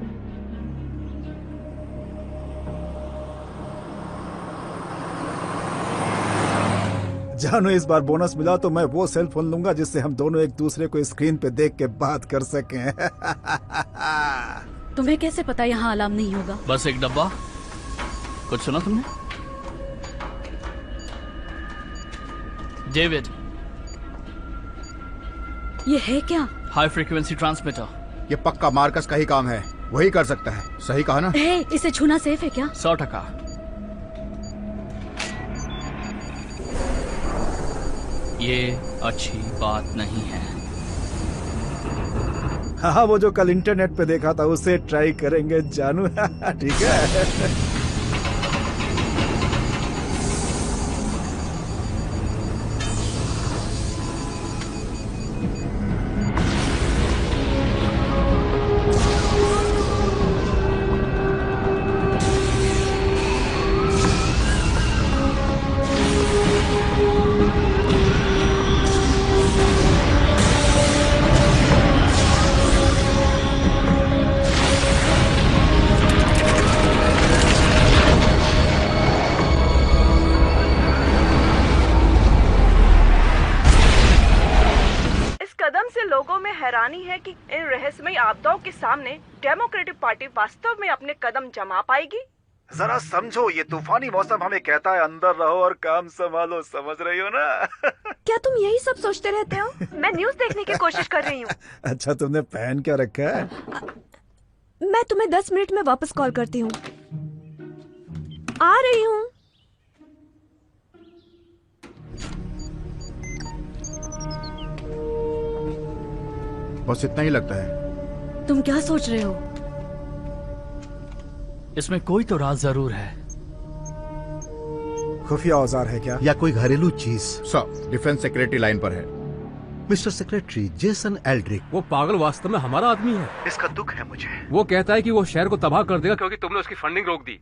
जानू, इस बार बोनस मिला तो मैं वो सेल फोन लूंगा जिससे हम दोनों एक दूसरे को स्क्रीन पे देख के बात कर सकें। तुम्हें कैसे पता यहाँ अलार्म नहीं होगा? बस एक डब्बा। कुछ सुना तुमने? डेविड, ये है क्या? High frequency transmitter. ये पक्का मार्कस का ही काम है, वही कर सकता है। सही कहा ना? इसे छूना सेफ है क्या? 100%। ये अच्छी बात नहीं है। हाँ, वो जो कल इंटरनेट पे देखा था उसे ट्राई करेंगे जानू। ठीक है। है कि इन रहस्यमयी आपदाओं के सामने डेमोक्रेटिक पार्टी वास्तव में अपने कदम जमा पाएगी। जरा समझो, ये तूफानी मौसम हमें कहता है अंदर रहो और काम संभालो, समझ रही हो ना? क्या तुम यही सब सोचते रहते हो? मैं न्यूज देखने की कोशिश कर रही हूँ। अच्छा, तुमने पहन क्या रखा है? मैं तुम्हें 10 मिनट में वापस कॉल करती हूँ। आ रही हूँ। बस इतना ही लगता है। तुम क्या सोच रहे हो? इसमें कोई तो राज जरूर है। खुफिया औजार है क्या? या कोई घरेलू चीज? सर, डिफेंस सेक्रेटरी लाइन पर है। Mister secretary, Jason Eldrick. वो पागल वास्तव में हमारा आदमी है। इसका दुख है मुझे। वो कहता है कि वो शहर को तबाह कर देगा क्योंकि तुमने उसकी फंडिंग रोक दी।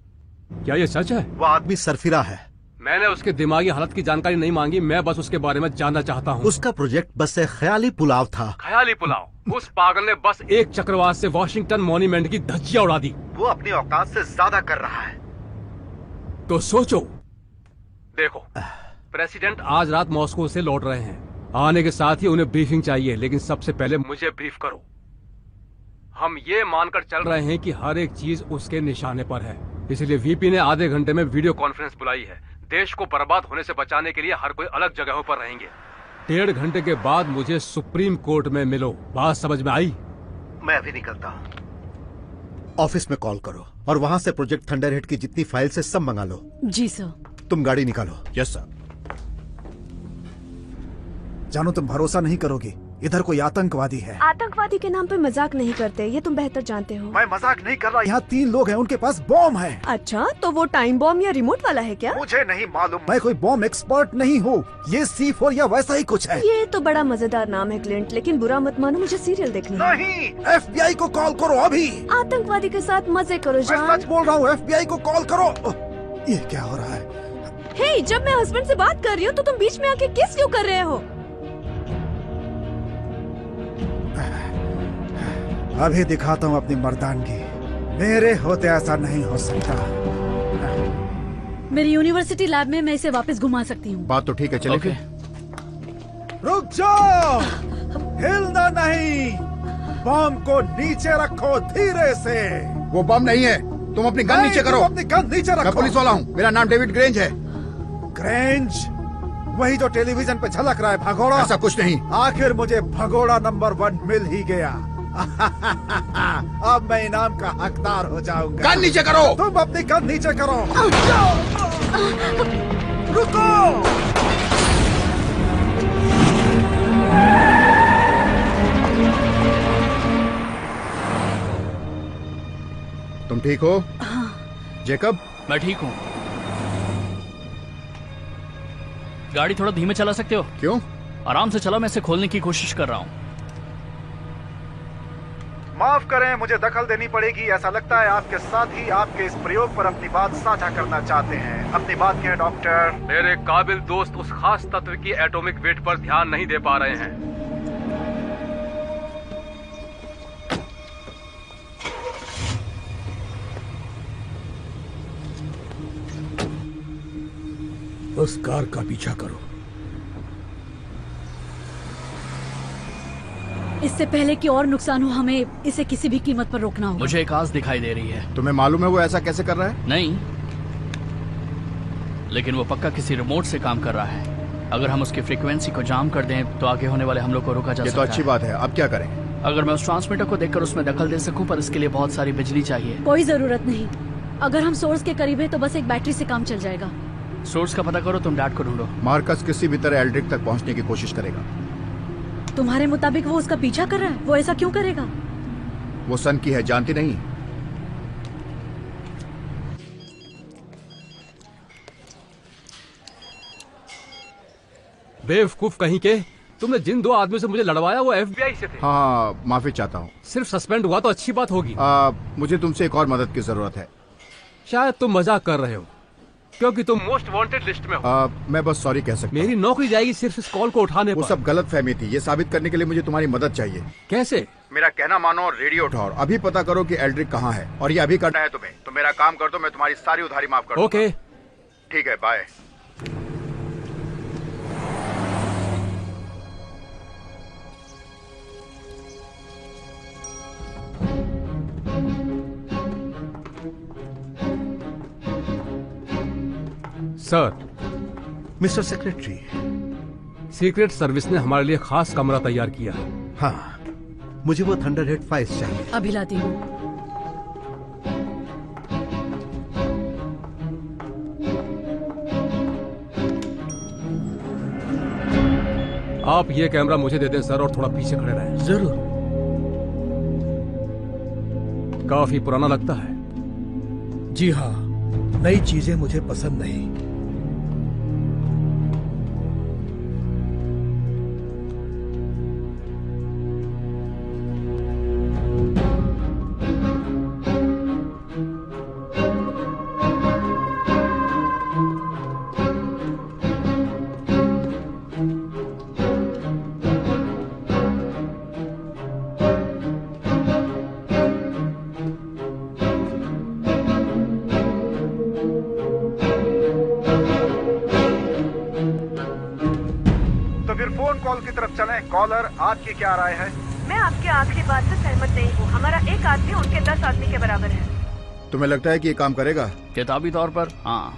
क्या ये सच है? वो आदमी सरफिरा है। मैंने उसके दिमागी हालत की जानकारी नहीं मांगी, मैं बस उसके बारे में जानना चाहता हूँ। उसका प्रोजेक्ट बस एक ख्याली पुलाव था। ख्याली पुलाव? उस पागल ने बस एक चक्रवात से वॉशिंगटन मॉन्यूमेंट की धज्जियां उड़ा दी। वो अपनी औकात से ज्यादा कर रहा है। तो सोचो, देखो, प्रेसिडेंट आज रात मॉस्को से लौट रहे हैं। आने के साथ ही उन्हें ब्रीफिंग चाहिए, लेकिन सबसे पहले मुझे ब्रीफ करो। हम ये मानकर चल रहे हैं कि हर एक चीज उसके निशाने पर है, इसलिए वीपी ने आधे घंटे में वीडियो कॉन्फ्रेंस बुलाई है। देश को बर्बाद होने से बचाने के लिए हर कोई अलग जगहों पर रहेंगे। 1.5 घंटे के बाद मुझे सुप्रीम कोर्ट में मिलो। बात समझ में आई? मैं अभी निकलता हूँ। ऑफिस में कॉल करो और वहाँ से प्रोजेक्ट थंडरहेड की जितनी फाइल से सब मंगा लो। जी सर। तुम गाड़ी निकालो। Yes sir. जानू, तुम भरोसा नहीं करोगी, इधर कोई आतंकवादी है। आतंकवादी के नाम पे मजाक नहीं करते, ये तुम बेहतर जानते हो। मैं मजाक नहीं कर रहा। यहाँ 3 लोग हैं, उनके पास बॉम्ब है। अच्छा, तो वो टाइम बॉम्ब या रिमोट वाला है क्या? मुझे नहीं मालूम। मैं कोई बॉम्ब एक्सपर्ट नहीं हूँ। ये C4 या वैसा ही कुछ है। ये तो बड़ा मजेदार नाम है क्लिंट, लेकिन बुरा मत मानो, मुझे सीरियल देखनी है। नहीं, FBI को कॉल करो अभी। आतंकवादी के साथ मजे करो मैं जान। सच बोल रहा हूँ, FBI को कॉल करो। ये क्या हो रहा है? हे, जब मैं हस्बैंड से बात कर रही हूँ तो तुम बीच में आके किस क्यों कर रहे हो? अभी दिखाता हूँ अपनी मर्दानगी। मेरे होते ऐसा नहीं हो सकता। मेरी यूनिवर्सिटी लैब में मैं इसे वापस घुमा सकती हूँ। बात तो ठीक है, चलिए। रुक जाओ, हिलना नहीं। बम को नीचे रखो धीरे से। वो बम नहीं है, तुम अपनी गन नीचे करो। अपनी गन नीचे रखो। मैं पुलिस वाला हूँ, मेरा नाम डेविड ग्रेंज है। ग्रेंज? वही जो टेलीविजन पे झलक रहा है भगोड़ा? ऐसा कुछ नहीं। आखिर मुझे भगोड़ा नंबर 1 मिल ही गया। अब मैं इनाम का हकदार हो जाऊंगा। गन नीचे करो। तुम अपनी गन नीचे करो। रुको। तुम ठीक हो? जेकब? मैं ठीक हूँ। गाड़ी थोड़ा धीमे चला सकते हो? क्यों? आराम से चलो, मैं इसे खोलने की कोशिश कर रहा हूँ। माफ करें, मुझे दखल देनी पड़ेगी। ऐसा लगता है आपके साथ ही आपके इस प्रयोग पर अपनी बात साझा करना चाहते हैं। अपनी बात कहें डॉक्टर। मेरे काबिल दोस्त उस खास तत्व की एटॉमिक वेट पर ध्यान नहीं दे पा रहे हैं। उस कार का पीछा करो। इससे पहले कि और नुकसान हो, हमें इसे किसी भी कीमत पर रोकना होगा। मुझे एक आस दिखाई दे रही है। तुम्हें मालूम है वो ऐसा कैसे कर रहा है? नहीं, लेकिन वो पक्का किसी रिमोट से काम कर रहा है। अगर हम उसकी फ्रीक्वेंसी को जाम कर दें तो आगे होने वाले हमलों को रोका जा सकता है। ये तो अच्छी बात है। अब क्या करें? अगर मैं उस ट्रांसमीटर को देखकर उसमें दखल दे सकूं, पर इसके लिए बहुत सारी बिजली चाहिए। कोई जरूरत नहीं। अगर हम सोर्स के करीब है तो बस एक बैटरी से काम चल जाएगा। सोर्स का पता करो, तुम डैड को ढूंढो। मार्कस किसी भी तरह एल्ड्रिक तक पहुंचने की कोशिश करेगा। तुम्हारे मुताबिक वो उसका पीछा कर रहा है? वो ऐसा क्यों करेगा? वो सन की है, जानती नहीं? बेवकूफ कहीं के, तुमने जिन 2 आदमियों से मुझे लड़वाया वो FBI से थे। हाँ, माफी चाहता हूँ। सिर्फ सस्पेंड हुआ तो अच्छी बात होगी। मुझे तुमसे एक और मदद की जरूरत है। शायद तुम मजाक कर रहे हो, क्योंकि तुम मोस्ट वांटेड लिस्ट में हो। मैं बस सॉरी कह सकता हूँ। मेरी नौकरी जाएगी सिर्फ इस कॉल को उठाने वो पर। सब गलत फहमी थी। ये साबित करने के लिए मुझे तुम्हारी मदद चाहिए। कैसे? मेरा कहना मानो और रेडियो उठाओ। अभी पता करो कि एल्ड्रिक कहाँ है, और ये अभी करना है तुम्हें। तो मेरा काम कर दो, मैं तुम्हारी सारी उधारी माफ कर दूंगा। ओके, ठीक है, bye. Sir. Mister secretary, secret service ने हमारे लिए खास कमरा तैयार किया है। हाँ, मुझे वो थंडरहेड फाइल्स चाहिए। अभी लाती हूँ। आप ये कैमरा मुझे दे दें सर, और थोड़ा पीछे खड़े रहें। जरूर। काफी पुराना लगता है। जी हाँ, नई चीजें मुझे पसंद नहीं। कॉलर, आपकी क्या राय है? मैं आपके आखिरी बात से सहमत नहीं हूँ। हमारा एक आदमी उनके 10 आदमी के बराबर है। तुम्हें लगता है कि ये काम करेगा? किताबी तौर पर हाँ।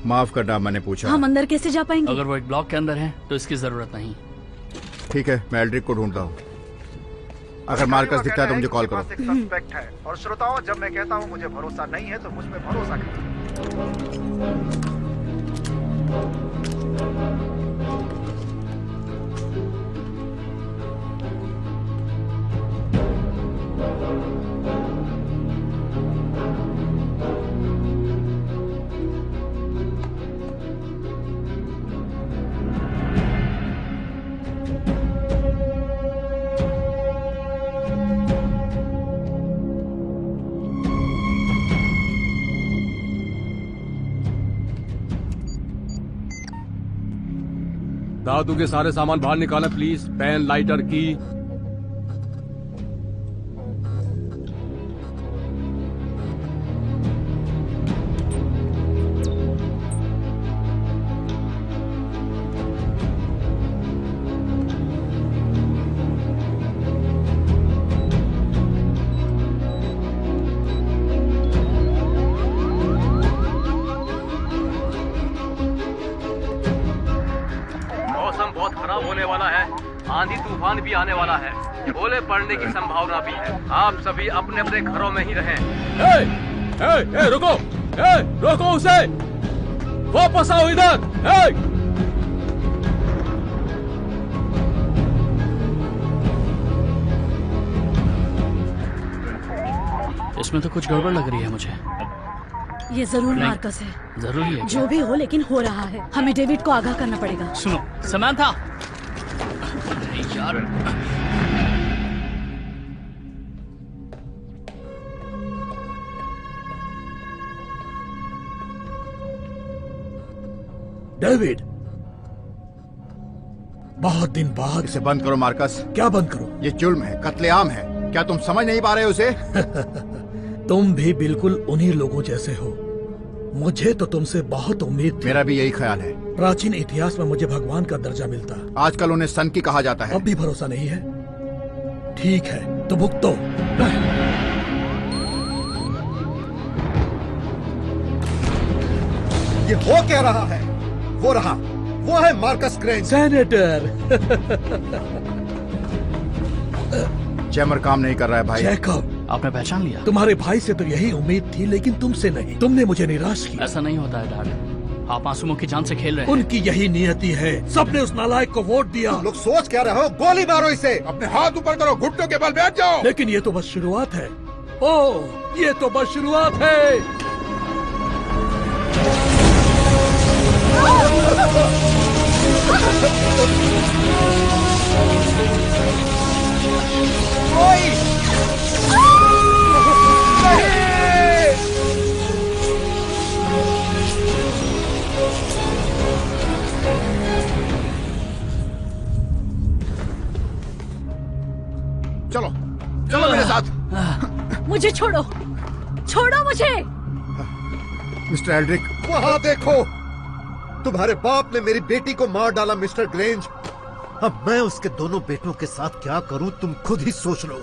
माफ करना, मैंने पूछा। हम अंदर कैसे जा पाएंगे? अगर वो एक ब्लॉक के अंदर है तो इसकी जरूरत नहीं। ठीक है, मैं एल्ड्रिक को ढूंढता हूँ। अगर मार्कस दिखता है तो मुझे कॉल करो। एक सस्पेक्ट है। और श्रोताओं, जब मैं कहता हूँ मुझे भरोसा नहीं है तो मुझ पे भरोसा करें। दादू के सारे सामान बाहर निकालें प्लीज। पेन, लाइटर, की। आंधी तूफान भी आने वाला है। ओले पड़ने की संभावना भी है। आप सभी अपने अपने घरों में ही रहें। रुको, रोको उसे, वापस आओ इधर। इसमें तो कुछ गड़बड़ लग रही है मुझे। ये जरूर मार्कस है। जरूरी है जो भी हो, लेकिन हो रहा है। हमें डेविड को आगाह करना पड़ेगा। सुनो, समंथा, यार डेविड, बहुत दिन बाद। इसे बंद करो मार्कस। क्या बंद करो? ये जुल्म है, कत्लेआम है। क्या तुम समझ नहीं पा रहे हो उसे? तुम भी बिल्कुल उन्हीं लोगों जैसे हो। मुझे तो तुमसे बहुत उम्मीद थी। मेरा भी यही ख्याल है। प्राचीन इतिहास में मुझे भगवान का दर्जा मिलता। आजकल उन्हें सन की कहा जाता है। अब भी भरोसा नहीं है? ठीक है तो भुगतो। ये हो क्या रहा है? वो रहा, वो है मार्कस ग्रेंज। सेनेटर। जैमर काम नहीं कर रहा है भाई। जैकब, आपने पहचान लिया? तुम्हारे भाई से तो यही उम्मीद थी, लेकिन तुमसे नहीं। तुमने मुझे निराश किया। ऐसा नहीं होता है डैड, आप मासूमों की जान से खेल रहे हैं। उनकी यही नियति है। सबने उस नालायक को वोट दिया। तुम लोग सोच क्या रहे हो? गोली मारो इसे। अपने हाथ ऊपर करो, घुटनों के बल बैठ जाओ। लेकिन ये तो बस शुरुआत है। ओह, ये तो बस शुरुआत है। चलो चलो मेरे साथ। मुझे छोड़ो, छोड़ो मुझे। मिस्टर एल्ड्रिक, वहां देखो, तुम्हारे बाप ने मेरी बेटी को मार डाला मिस्टर ग्रेंज। अब मैं उसके दोनों बेटों के साथ क्या करूं, तुम खुद ही सोच लो।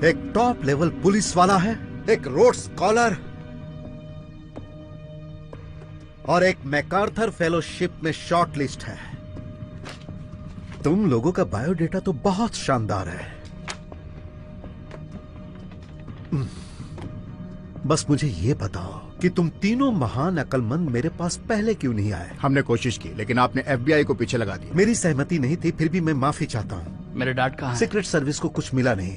एक टॉप लेवल पुलिस वाला है, एक रोड स्कॉलर और एक मैकार्थर फेलोशिप में शॉर्ट लिस्ट है। तुम लोगों का बायोडेटा तो बहुत शानदार है। बस मुझे ये बताओ कि तुम तीनों महान अक्लमंद मेरे पास पहले क्यों नहीं आए? हमने कोशिश की, लेकिन आपने FBI को पीछे लगा दिया। मेरी सहमति नहीं थी, फिर भी मैं माफी चाहता हूँ। मेरे डैड कहाँ हैं? सीक्रेट सर्विस को कुछ मिला नहीं,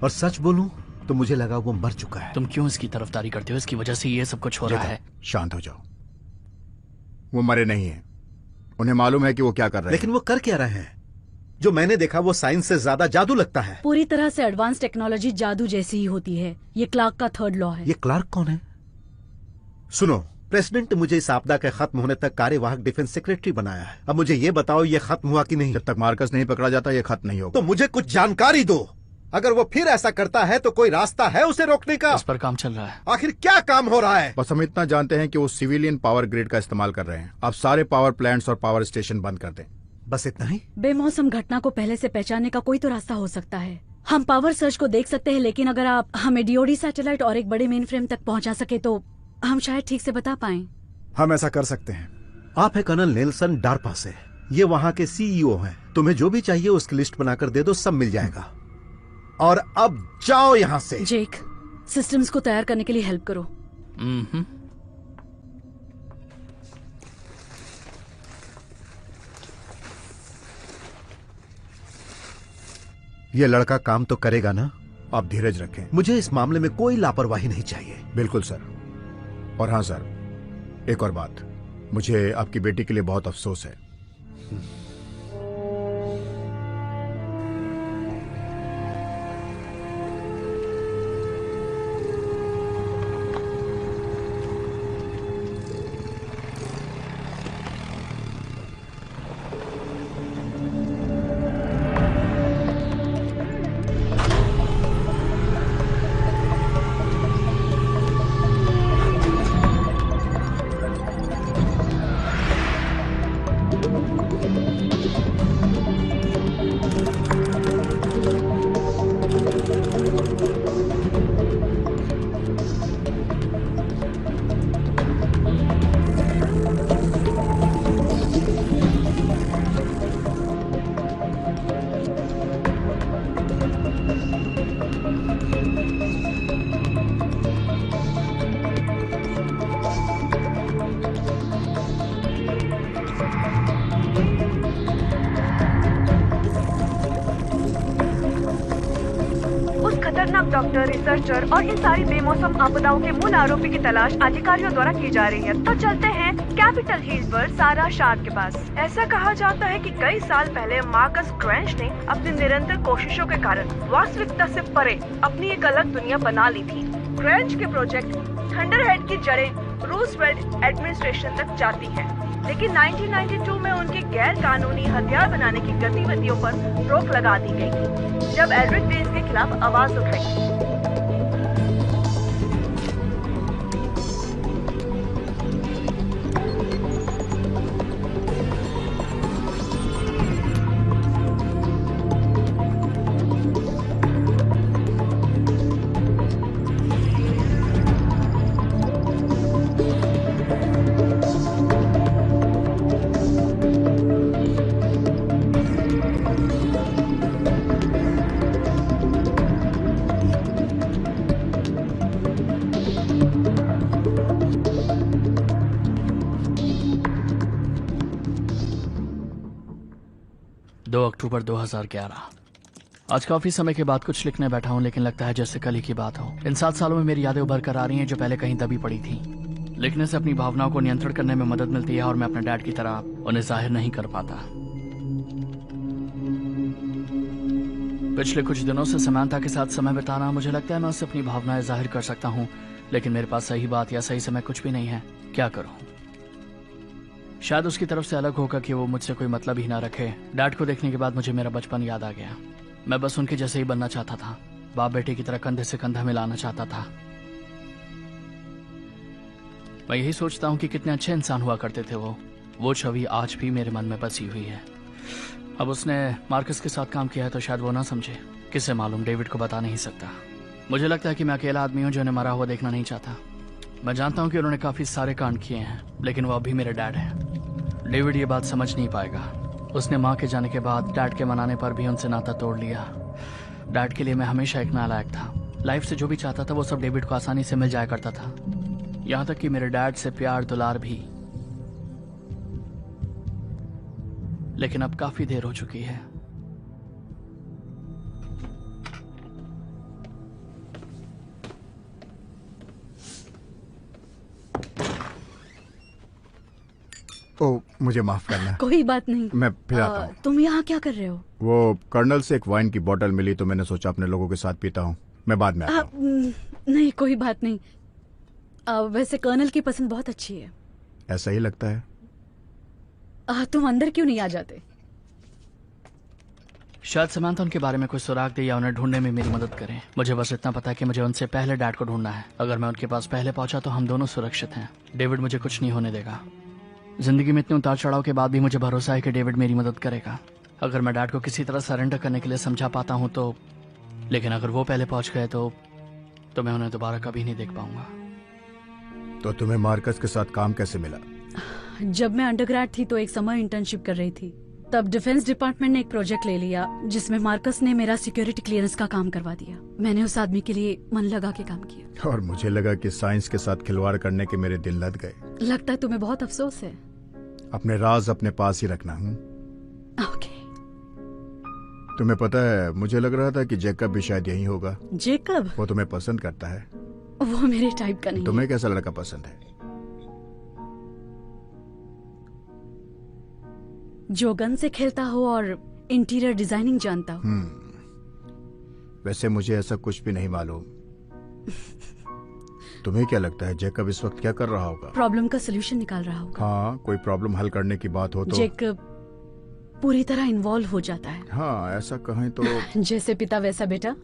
और सच बोलूं तो मुझे लगा वो मर चुका है। तुम क्यों इसकी तरफदारी करते हो? इसकी वजह से ये सब कुछ हो रहा है। शांत हो जाओ। वो मरे नहीं है, उन्हें मालूम है कि वो क्या कर रहे हैं। लेकिन वो कर क्या रहे हैं? जो मैंने देखा वो साइंस से ज्यादा जादू लगता है। पूरी तरह से एडवांस टेक्नोलॉजी जादू जैसी ही होती है। ये क्लार्क का थर्ड लॉ है। ये क्लार्क कौन है? सुनो, प्रेसिडेंट ने मुझे इस आपदा के खत्म होने तक कार्यवाहक डिफेंस सेक्रेटरी बनाया है। अब मुझे ये बताओ, ये खत्म हुआ कि नहीं? जब तक मार्कस नहीं पकड़ा जाता ये खत्म नहीं होगा। तो मुझे कुछ जानकारी दो। अगर वो फिर ऐसा करता है तो कोई रास्ता है उसे रोकने का? इस पर काम चल रहा है। आखिर क्या काम हो रहा है? बस हम इतना जानते हैं कि वो सिविलियन पावर ग्रिड का इस्तेमाल कर रहे हैं। आप सारे पावर प्लांट्स और पावर स्टेशन बंद कर दें। बस इतना ही? बेमौसम घटना को पहले से पहचानने का कोई तो रास्ता हो सकता है। हम पावर सर्च को देख सकते हैं, लेकिन अगर आप हमें डीओडी सैटेलाइट और एक बड़े मेन फ्रेम तक पहुंचा सके तो हम शायद ठीक से बता पाएं। हम ऐसा कर सकते हैं। आप है कर्नल नेल्सन डार्पा से, ये वहाँ के CEO हैं। तुम्हें जो भी चाहिए उसकी लिस्ट बनाकर दे दो, सब मिल जाएगा। और अब जाओ यहाँ से। जेक, सिस्टम्स को तैयार करने के लिए हेल्प करो। ये लड़का काम तो करेगा ना? आप धीरज रखें। मुझे इस मामले में कोई लापरवाही नहीं चाहिए। बिल्कुल सर। और हाँ सर, एक और बात, मुझे आपकी बेटी के लिए बहुत अफसोस है। डॉक्टर, रिसर्चर और इन सारी बेमौसम आपदाओं के मूल आरोपी की तलाश अधिकारियों द्वारा की जा रही है। तो चलते हैं कैपिटल हिल पर सारा शार्क के पास। ऐसा कहा जाता है कि कई साल पहले मार्कस ग्रेंज ने अपनी निरंतर कोशिशों के कारण वास्तविकता से परे अपनी एक अलग दुनिया बना ली थी। ग्रेंज के प्रोजेक्ट थंडरहेड की जड़ें रूजवेल्ट एडमिनिस्ट्रेशन तक जाती हैं, लेकिन 1992 में उनकी गैर कानूनी हथियार बनाने की गतिविधियों पर रोक लगा दी गई थी, जब एल्ड्रिक ने इसके खिलाफ आवाज उठाई। 2 अक्टूबर 2011। आज काफी समय के बाद कुछ लिखने बैठा हूँ, लेकिन लगता है जैसे कल ही की बात हो। इन 7 सालों में मेरी यादें उभर कर आ रही हैं जो पहले कहीं दबी पड़ी थी। लिखने से अपनी भावनाओं को नियंत्रण करने में मदद मिलती है और मैं अपने डैड की तरह उन्हें जाहिर नहीं कर पाता। पिछले कुछ दिनों से समानता के साथ समय बिताना, मुझे लगता है मैं उससे अपनी भावनाएं जाहिर कर सकता हूँ, लेकिन मेरे पास सही बात या सही समय कुछ भी नहीं है। क्या करूँ? शायद उसकी तरफ से अलग होकर कि वो मुझसे कोई मतलब ही ना रखे। डैड को देखने के बाद मुझे मेरा बचपन याद आ गया। मैं बस उनके जैसे ही बनना चाहता था, बाप बेटे की तरह कंधे से कंधा मिलाना चाहता था। मैं यही सोचता हूँ कि कितने अच्छे इंसान हुआ करते थे वो छवि आज भी मेरे मन में बसी हुई है। अब उसने मार्कस के साथ काम किया है तो शायद वो ना समझे। किसे मालूम, डेविड को बता नहीं सकता। मुझे लगता है कि मैं अकेला आदमी हूँ जो उन्हें मरा हुआ देखना नहीं चाहता। मैं जानता हूँ कि उन्होंने काफी सारे कांड किए हैं, लेकिन वो अभी मेरे डैड हैं। डेविड ये बात समझ नहीं पाएगा। उसने माँ के जाने के बाद डैड के मनाने पर भी उनसे नाता तोड़ लिया। डैड के लिए मैं हमेशा एक नालायक था। लाइफ से जो भी चाहता था वो सब डेविड को आसानी से मिल जाया करता था, यहाँ तक कि मेरे डैड से प्यार दुलार भी। लेकिन अब काफी देर हो चुकी है। ओ, मुझे माफ करना। कोई बात नहीं, मैं फिर आता हूँ। तुम यहाँ क्या कर रहे हो? वो कर्नल से एक वाइन की बोतल मिली तो मैंने सोचा अपने लोगों के साथ पीता हूँ। मैं बाद में आता हूँ। नहीं, कोई बात नहीं। वैसे कर्नल की पसंद बहुत अच्छी है। ऐसा ही लगता है। तुम अंदर क्यों नहीं आ जाते? शायद समानता उनके बारे में कुछ सुराग दे या उन्हें ढूंढने में मेरी मदद करें। मुझे बस इतना पता है कि मुझे उनसे पहले डैड को ढूंढना है। अगर मैं उनके पास पहले पहुंचा तो हम दोनों सुरक्षित हैं। डेविड मुझे कुछ नहीं होने देगा। जिंदगी में इतने उतार चढ़ाव के बाद भी मुझे भरोसा है कि डेविड मेरी मदद करेगा। अगर मैं डैड को किसी तरह सरेंडर करने के लिए समझा पाता हूँ तो। लेकिन अगर वो पहले पहुंच गए तो मैं उन्हें दोबारा कभी नहीं देख पाऊंगा। तो तुम्हें मार्कस के साथ काम कैसे मिला? जब मैं अंडरग्रेड थी तो एक समर इंटर्नशिप कर रही थी। तब डिफेंस डिपार्टमेंट ने एक प्रोजेक्ट ले लिया जिसमें मार्कस ने मेरा सिक्योरिटी क्लियरेंस का काम करवा दिया। मैंने उस आदमी के लिए मन लगा के काम किया। और मुझे लगा कि साइंस के साथ खिलवाड़ करने के मेरे दिल लद गए। लगता है तुम्हें बहुत अफसोस है। अपने राज अपने पास ही रखना। ओके। तुम्हें पता है, मुझे लग रहा था कि जैकब भी शायद यही होगा। जैकब? वो तुम्हें पसंद करता है। वो मेरे टाइप का नहीं। तुम्हें कैसा लड़का पसंद है? जो गन से खेलता हो और इंटीरियर डिजाइनिंग जानता हो। वैसे मुझे ऐसा कुछ भी नहीं मालूम। तुम्हें क्या लगता है जैकब इस वक्त क्या कर रहा होगा? प्रॉब्लम का सलूशन निकाल रहा होगा। हाँ, कोई प्रॉब्लम हल करने की बात हो तो जैकब पूरी तरह इन्वॉल्व हो जाता है। हाँ, ऐसा कहें तो जैसे पिता वैसा बेटा।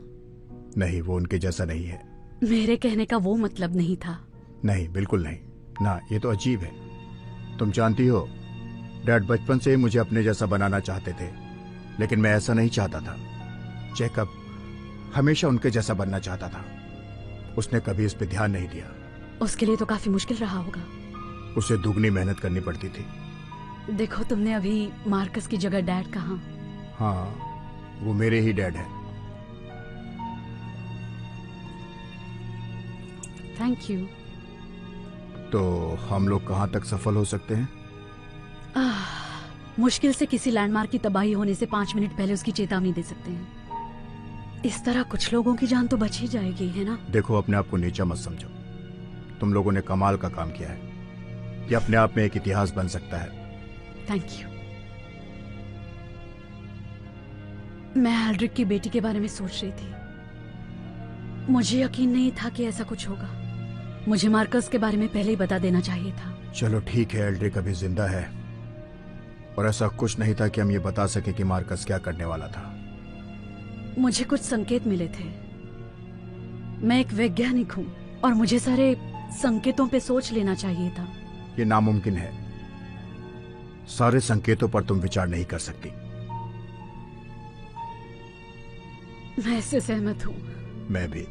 नहीं, वो उनके जैसा नहीं है। मेरे कहने का वो मतलब नहीं था। नहीं, बिल्कुल नहीं ना। ये तो अजीब है। तुम जानती हो, डैड बचपन से ही मुझे अपने जैसा बनाना चाहते थे, लेकिन मैं ऐसा नहीं चाहता था। जैकब हमेशा उनके जैसा बनना चाहता था। उसने कभी इस पे ध्यान नहीं दिया। उसके लिए तो काफी मुश्किल रहा होगा। उसे दुगनी मेहनत करनी पड़ती थी। देखो, तुमने अभी मार्कस की जगह डैड कहा। हाँ, वो मेरे ही डैड है। Thank you. तो हम लोग कहाँ तक सफल हो सकते हैं? मुश्किल से किसी लैंडमार्क की तबाही होने से 5 मिनट पहले उसकी चेतावनी दे सकते हैं। इस तरह कुछ लोगों की जान तो बच ही जाएगी, है ना? देखो, अपने आप को नीचा मत समझो। तुम लोगों ने कमाल का काम किया है। ये अपने आप में एक इतिहास बन सकता है। Thank you. मैं एल्ड्रिक की बेटी के बारे में सोच रही थी। मुझे यकीन नहीं था कि ऐसा कुछ होगा। मुझे मार्कस के बारे में पहले ही बता देना चाहिए था। चलो ठीक है, एल्ड्रिक अभी जिंदा है और ऐसा कुछ नहीं था कि हम ये बता सके कि मार्कस क्या करने वाला था। मुझे कुछ संकेत मिले थे। मैं एक वैज्ञानिक हूँ और मुझे सारे संकेतों पे सोच लेना चाहिए था। ये नामुमकिन है। सारे संकेतों पर तुम विचार नहीं कर सकती। मैं इससे सहमत हूँ। मैं भी।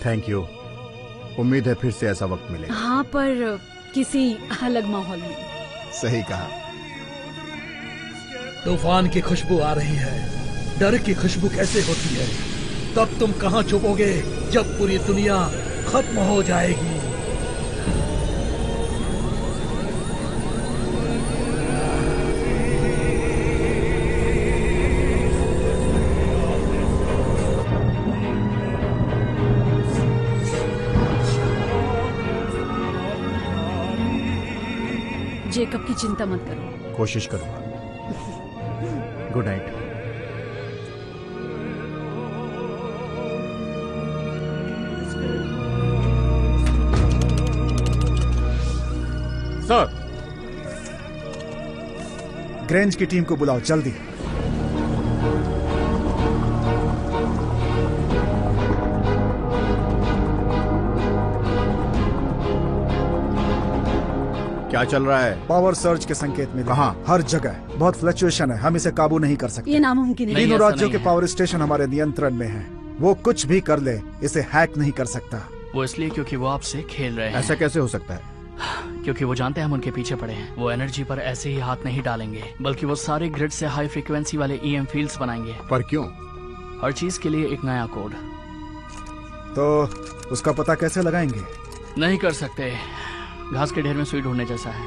Thank you. उम्मीद है फिर से ऐसा वक्त मिलेगा। हाँ, पर किसी अलग माहौल में। सही कहा। तूफान की खुशबू आ रही है। डर की खुशबू कैसे होती है? तब तुम कहाँ छुपोगे जब पूरी दुनिया खत्म हो जाएगी? जेकब की चिंता मत करो। कोशिश करूंगा। Good night. सर, ग्रेंज की टीम को बुलाओ जल्दी। क्या चल रहा है? पावर सर्ज के संकेत मिले। कहाँ? हर जगह बहुत फ्लक्चुएशन है। हम इसे काबू नहीं कर सकते। ये नामुमकिन है। तीनों राज्यों के पावर स्टेशन हमारे नियंत्रण में हैं। वो कुछ भी कर ले, इसे हैक नहीं कर सकता। वो इसलिए क्योंकि वो आपसे खेल रहे हैं। ऐसा कैसे हो सकता है? क्योंकि वो जानते हैं हम उनके पीछे पड़े हैं। वो एनर्जी पर ऐसे ही हाथ नहीं डालेंगे, बल्कि वो सारे ग्रिड से हाई फ्रीक्वेंसी वाले ईएम फील्ड्स बनाएंगे। पर क्यों? हर चीज के लिए एक नया कोड। तो उसका पता कैसे लगाएंगे? नहीं कर सकते। घास के ढेर में सुई ढूंढने जैसा है।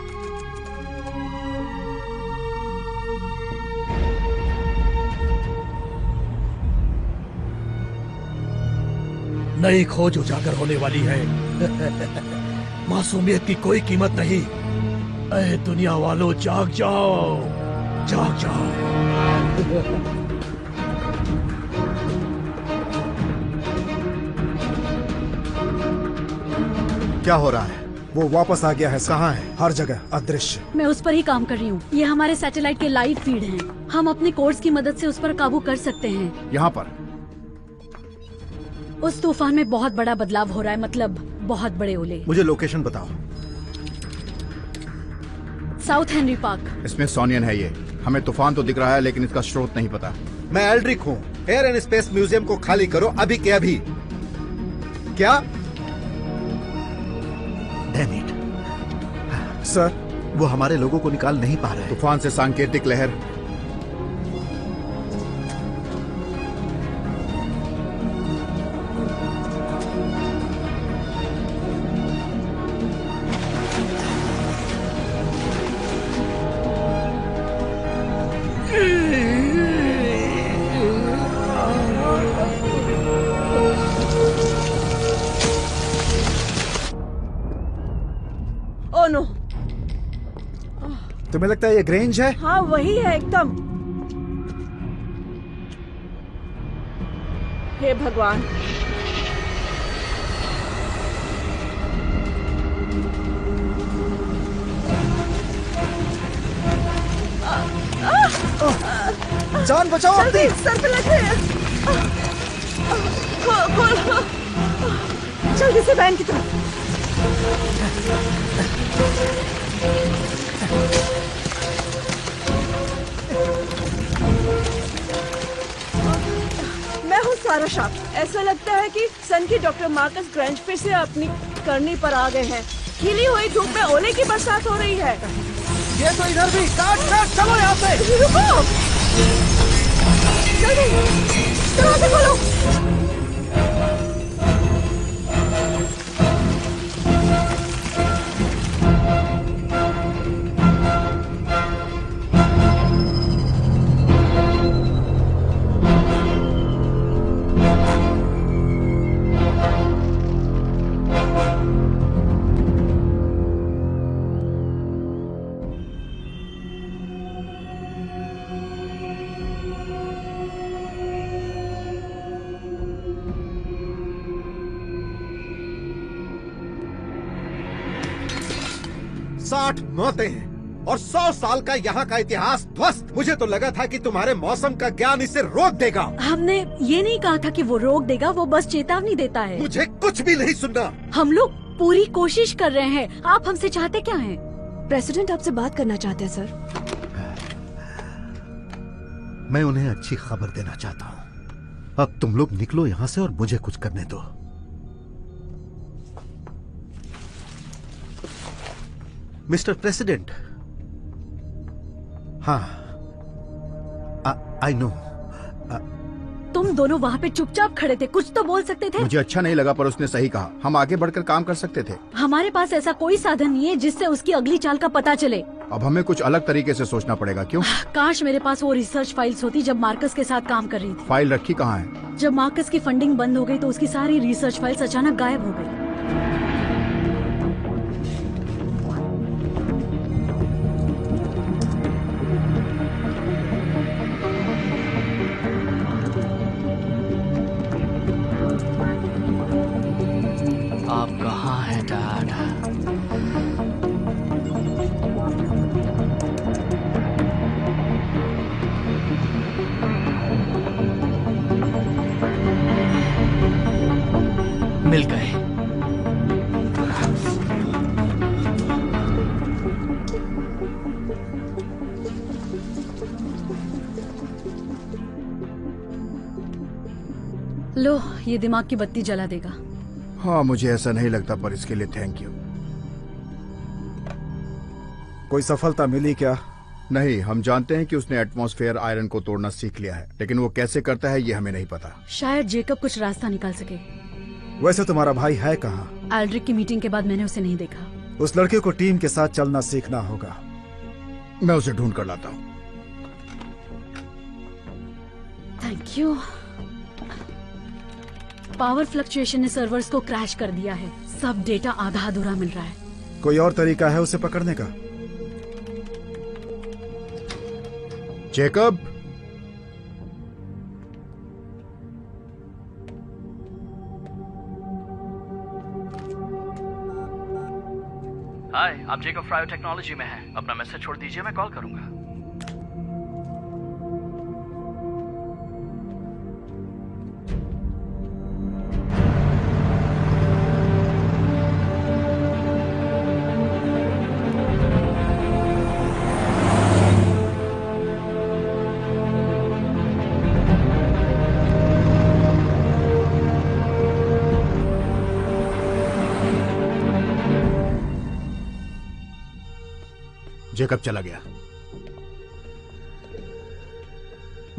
नई खोज उजागर होने वाली है। मासूमियत की कोई कीमत नहीं। अरे दुनिया वालों, जाग जाओ, जाग जाओ। क्या हो रहा है? वो वापस आ गया है। कहाँ है? हर जगह अदृश्य। मैं उस पर ही काम कर रही हूँ। ये हमारे सैटेलाइट के लाइव फीड हैं। हम अपने कोड्स की मदद से उस पर काबू कर सकते हैं। यहाँ पर उस तूफान में बहुत बड़ा बदलाव हो रहा है, मतलब बहुत बड़े ओले। मुझे लोकेशन बताओ। South Henry park. इसमें सोनियन है। ये हमें तूफान तो दिख रहा है, लेकिन इसका स्रोत नहीं पता। मैं एल्ड्रिक हूँ। एयर एंड स्पेस म्यूजियम को खाली करो, अभी के अभी। क्या? Damn it. सर, वो हमारे लोगों को निकाल नहीं पा रहे। तूफान से सांकेतिक लहर। Oh no. तुम्हें लगता है ये ग्रेंज है? हाँ, वही है एकदम। हे भगवान। जान बचाओ अपनी। सर पे लगे। जल्दी से वैन की तरफ। मैं हूँ सारा शाह। ऐसा लगता है कि सन की डॉक्टर मार्कस ग्रेंज फिर से अपनी करनी पर आ गए हैं। खिली हुई धूप में ओले की बरसात हो रही है। ये तो इधर भी काट चलो यहाँ से। रुको, जल्दी दरवाजा खोलो। मौतें हैं और 100 साल का यहाँ का इतिहास ध्वस्त। मुझे तो लगा था कि तुम्हारे मौसम का ज्ञान इसे रोक देगा। हमने ये नहीं कहा था कि वो रोक देगा, वो बस चेतावनी देता है। मुझे कुछ भी नहीं सुनना। हम लोग पूरी कोशिश कर रहे हैं। आप हमसे चाहते क्या हैं? प्रेसिडेंट आपसे बात करना चाहते हैं सर। मैं उन्हें अच्छी खबर देना चाहता हूँ। अब तुम लोग निकलो यहाँ से और मुझे कुछ करने दो। Mister president. हाँ, आई नो। तुम दोनों वहाँ पे चुपचाप खड़े थे, कुछ तो बोल सकते थे। मुझे अच्छा नहीं लगा पर उसने सही कहा। हम आगे बढ़कर काम कर सकते थे। हमारे पास ऐसा कोई साधन नहीं है जिससे उसकी अगली चाल का पता चले। अब हमें कुछ अलग तरीके से सोचना पड़ेगा। क्यों? काश मेरे पास वो रिसर्च फाइल्स होती जब मार्कस के साथ काम कर रही थी। फाइल रखी कहाँ है? जब मार्कस की फंडिंग बंद हो गई तो उसकी सारी रिसर्च फाइल्स अचानक गायब हो गई। आप कहाँ हैं डैड? मिल गए। लो, ये दिमाग की बत्ती जला देगा। हाँ, मुझे ऐसा नहीं लगता पर इसके लिए थैंक यू। कोई सफलता मिली क्या? नहीं, हम जानते हैं कि उसने एटमॉस्फेयर आयरन को तोड़ना सीख लिया है, लेकिन वो कैसे करता है ये हमें नहीं पता। शायद जेकब कुछ रास्ता निकाल सके। वैसे तुम्हारा भाई है कहाँ? एल्ड्रिक की मीटिंग के बाद मैंने उसे नहीं देखा। उस लड़के को टीम के साथ चलना सीखना होगा। मैं उसे ढूंढ कर लाता हूँ। Thank you. पावर फ्लक्चुएशन ने सर्वर्स को क्रैश कर दिया है। सब डेटा आधा अधूरा मिल रहा है। कोई और तरीका है उसे पकड़ने का? जेकब, हाय, आप जेकब फ्रायो टेक्नोलॉजी में हैं। अपना मैसेज छोड़ दीजिए, मैं कॉल करूंगा। जेकब चला गया।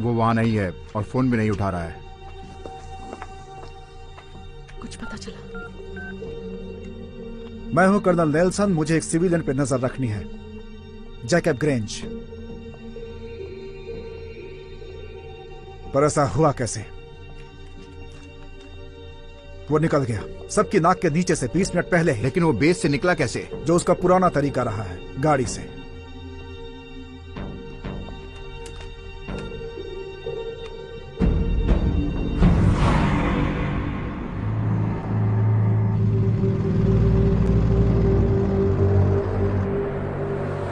वो वहां नहीं है और फोन भी नहीं उठा रहा है। कुछ पता चला? मैं हूं कर्नल नेल्सन। मुझे एक सिविलियन पे नजर रखनी है, जैकब ग्रेंज। पर ऐसा हुआ कैसे? वो निकल गया सबकी नाक के नीचे से 20 मिनट पहले ही। लेकिन वो बेस से निकला कैसे? जो उसका पुराना तरीका रहा है, गाड़ी से।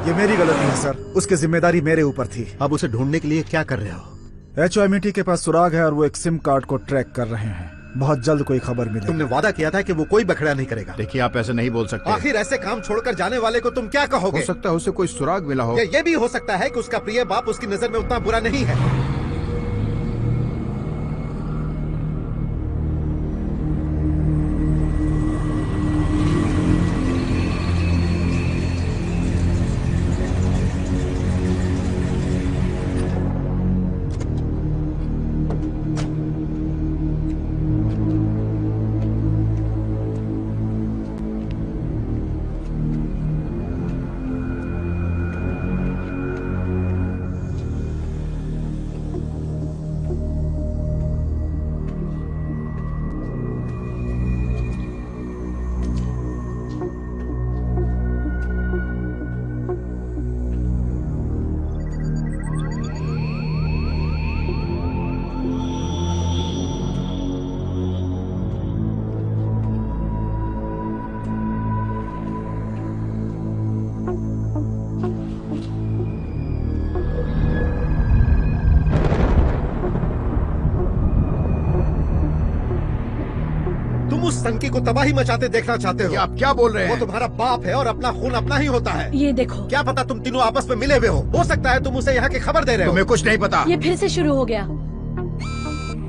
ये मेरी गलती है सर, उसकी जिम्मेदारी मेरे ऊपर थी। अब उसे ढूंढने के लिए क्या कर रहे हो? HOMT के पास सुराग है और वो एक सिम कार्ड को ट्रैक कर रहे हैं। बहुत जल्द कोई खबर मिलेगी। तुमने वादा किया था कि वो कोई बखेड़ा नहीं करेगा। देखिए, आप ऐसे नहीं बोल सकते। आखिर ऐसे काम छोड़कर जाने वाले को तुम क्या कहोगे? हो सकता है उसे कोई सुराग मिला हो। ये भी हो सकता है कि उसका प्रिय बाप उसकी नजर में उतना बुरा नहीं है। उस संकी को तबाही मचाते देखना चाहते हो? आप क्या बोल रहे हैं? वो तुम्हारा बाप है और अपना खून अपना ही होता है। ये देखो, क्या पता तुम तीनों आपस में मिले हुए हो सकता है तुम उसे यहाँ की खबर दे रहे हो। तुम्हें कुछ नहीं पता। ये फिर से शुरू हो गया।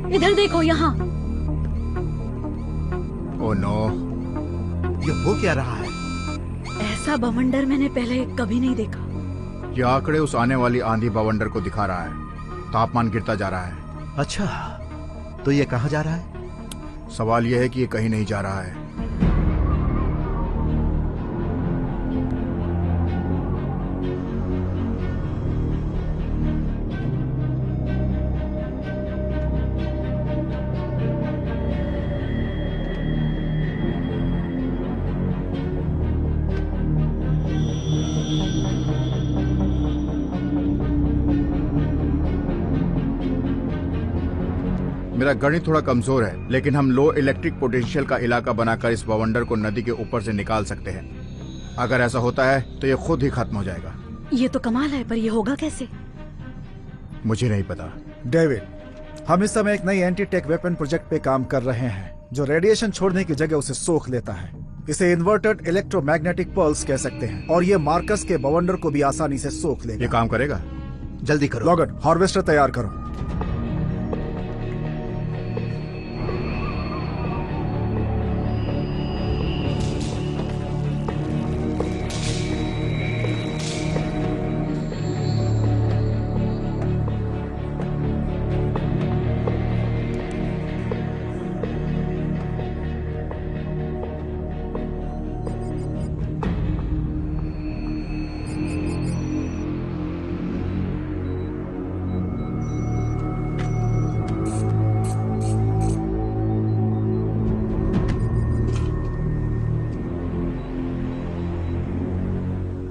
इधर देखो, यहाँ। ओह नो, ये हो क्या रहा है? ऐसा बवंडर मैंने पहले कभी नहीं देखा। ये आंकड़े उस आने वाली आंधी बवंडर को दिखा रहा है। तापमान गिरता जा रहा है। अच्छा, तो ये कहाँ जा रहा है? सवाल यह है कि ये कहीं नहीं जा रहा है। मेरा गणित थोड़ा कमजोर है, लेकिन हम लो इलेक्ट्रिक पोटेंशियल का इलाका बनाकर इस बवंडर को नदी के ऊपर से निकाल सकते हैं। अगर ऐसा होता है तो ये खुद ही खत्म हो जाएगा। ये तो कमाल है, पर ये होगा कैसे? मुझे नहीं पता। डेविड, हम इस समय एक नई एंटी टेक वेपन प्रोजेक्ट पे काम कर रहे हैं जो रेडिएशन छोड़ने की जगह उसे सोख लेता है। इसे इन्वर्टेड इलेक्ट्रोमैग्नेटिक पल्स कह सकते हैं, और ये मार्कस के बवंडर को भी आसानी से सोख लेगा। ये काम करेगा? जल्दी करो। लॉगन, हार्वेस्टर तैयार करो।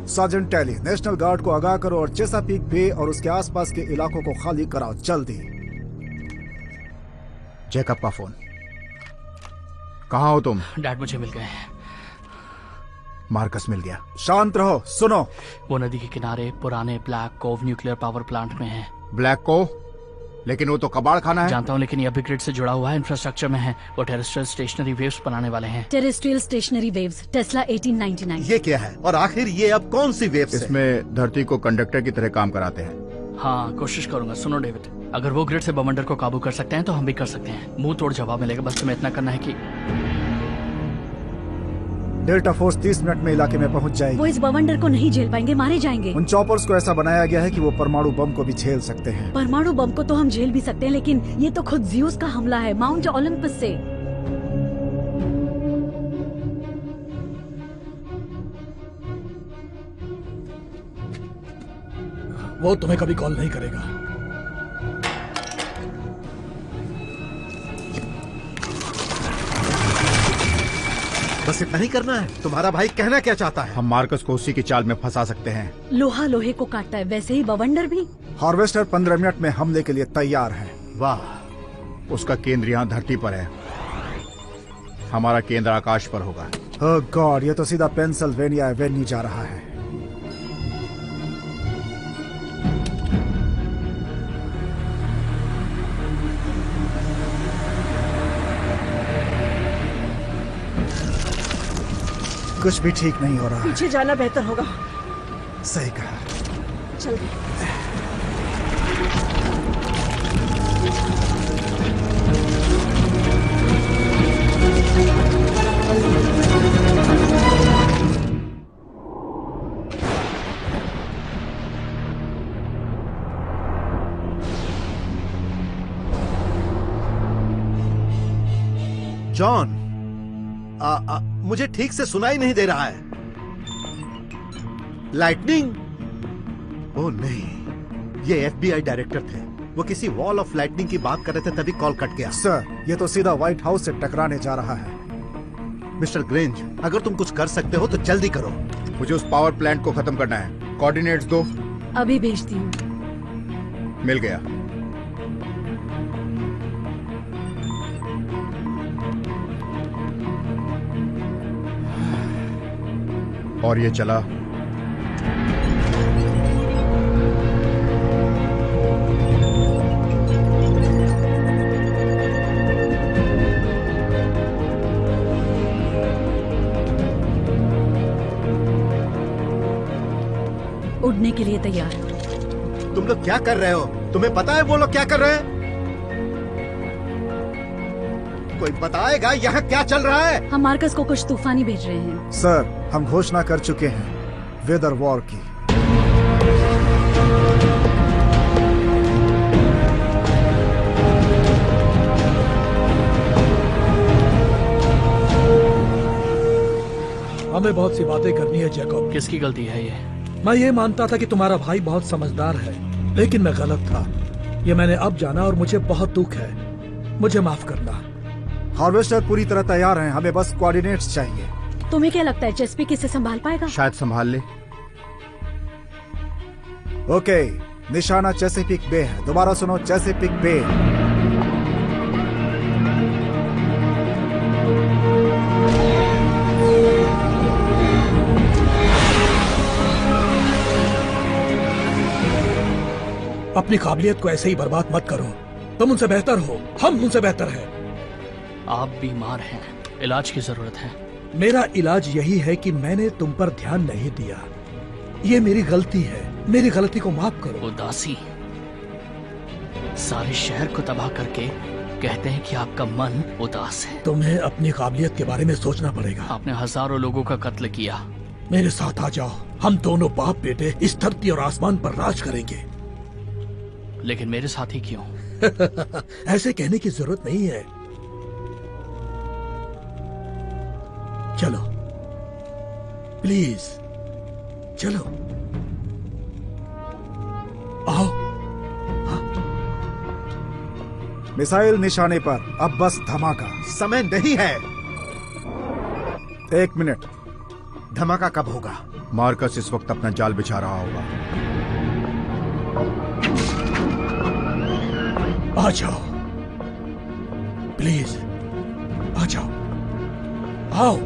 सार्जेंट टैली, नेशनल गार्ड को आगाह करो और चेसापीक बे और उसके आसपास के इलाकों को खाली कराओ जल्दी। जैकब का फोन। कहाँ हो तुम? डैड, मुझे मिल गए। मार्कस मिल गया। शांत रहो, सुनो। वो नदी के किनारे पुराने Black Cove nuclear power plant में है। Black Cove? लेकिन वो तो कबाड़ खाना है। जानता हूँ, लेकिन ये अभी ग्रिड से जुड़ा हुआ है, इंफ्रास्ट्रक्चर में है। वो टेरेस्ट्रियल स्टेशनरी वेव्स बनाने वाले हैं। Terrestrial stationery waves, Tesla 1899। ये क्या है और आखिर ये अब कौन सी वेव्स है? इसमें धरती को कंडक्टर की तरह काम कराते हैं। हाँ, कोशिश करूंगा। सुनो डेविड, अगर वो ग्रिड से बवंडर को काबू कर सकते हैं तो हम भी कर सकते हैं। मुंह तोड़ जवाब मिलेगा, बस तुम्हें इतना करना है कि डेल्टा फोर्स 30 मिनट में इलाके में पहुंच जाएगी। वो इस बवंडर को नहीं झेल पाएंगे, मारे जाएंगे। उन चॉपर्स को ऐसा बनाया गया है कि वो परमाणु बम को भी झेल सकते हैं। परमाणु बम को तो हम झेल भी सकते हैं, लेकिन ये तो खुद ज़्यूस का हमला है, माउंट ओलंपस से। वो तुम्हें कभी कॉल नहीं करेगा। बस इतना ही करना है। तुम्हारा भाई कहना क्या चाहता है? हम मार्कस को उसी की चाल में फंसा सकते हैं। लोहा लोहे को काटता है, वैसे ही बवंडर भी। हार्वेस्टर 15 मिनट में हमले के लिए तैयार है। वाह, उसका केंद्र यहाँ धरती पर है, हमारा केंद्र आकाश पर होगा। ओह गॉड, ये तो सीधा पेंसिल्वेनिया एवेन्यू जा रहा है। कुछ भी ठीक नहीं हो रहा है। पीछे जाना बेहतर होगा। सही कहा। चल। जॉन, मुझे ठीक से सुनाई नहीं दे रहा है। लाइटनिंग? ओह नहीं, ये FBI डायरेक्टर थे। वो किसी वॉल ऑफ लाइटनिंग की बात कर रहे थे, तभी कॉल कट गया। सर, ये तो सीधा व्हाइट हाउस से टकराने जा रहा है। मिस्टर ग्रेंज, अगर तुम कुछ कर सकते हो तो जल्दी करो। मुझे उस पावर प्लांट को खत्म करना है। कोऑर्डिनेट्स दो। अभी भेजती हूँ। मिल गया। और ये चला। उड़ने के लिए तैयार। तुम लोग क्या कर रहे हो? तुम्हें पता है वो लोग क्या कर रहे हैं? कोई बताएगा यहाँ क्या चल रहा है? हम मार्कस को कुछ तूफानी भेज रहे हैं। सर, हम घोषणा कर चुके हैं वेदर वॉर की। हमें बहुत सी बातें करनी है जैकब। किसकी गलती है ये? मैं ये मानता था कि तुम्हारा भाई बहुत समझदार है, लेकिन मैं गलत था। ये मैंने अब जाना और मुझे बहुत दुख है। मुझे माफ करना। हार्वेस्टर पूरी तरह तैयार हैं, हमें बस कोऑर्डिनेट्स चाहिए। तुम्हें क्या लगता है चेस्पी किसे संभाल पाएगा? शायद संभाल ले। ओके, निशाना चेसापीक बे है। दोबारा सुनो, चेसापीक बे। अपनी काबिलियत को ऐसे ही बर्बाद मत करो। तुम उनसे बेहतर हो, हम उनसे बेहतर हैं। आप बीमार हैं, इलाज की जरूरत है। मेरा इलाज यही है कि मैंने तुम पर ध्यान नहीं दिया। ये मेरी गलती है, मेरी गलती को माफ करो। उदासी सारे शहर को तबाह करके कहते हैं कि आपका मन उदास है। तुम्हें अपनी काबिलियत के बारे में सोचना पड़ेगा। आपने हजारों लोगों का कत्ल किया। मेरे साथ आ जाओ, हम दोनों बाप बेटे इस धरती और आसमान पर राज करेंगे। लेकिन मेरे साथ ही क्यों? ऐसे कहने की जरूरत नहीं है। चलो प्लीज, चलो आओ। मिसाइल निशाने पर, अब बस धमाका। समय नहीं है। 1 मिनट। धमाका कब होगा? मार्कस इस वक्त अपना जाल बिछा रहा होगा। आ जाओ प्लीज, आ जाओ, आओ।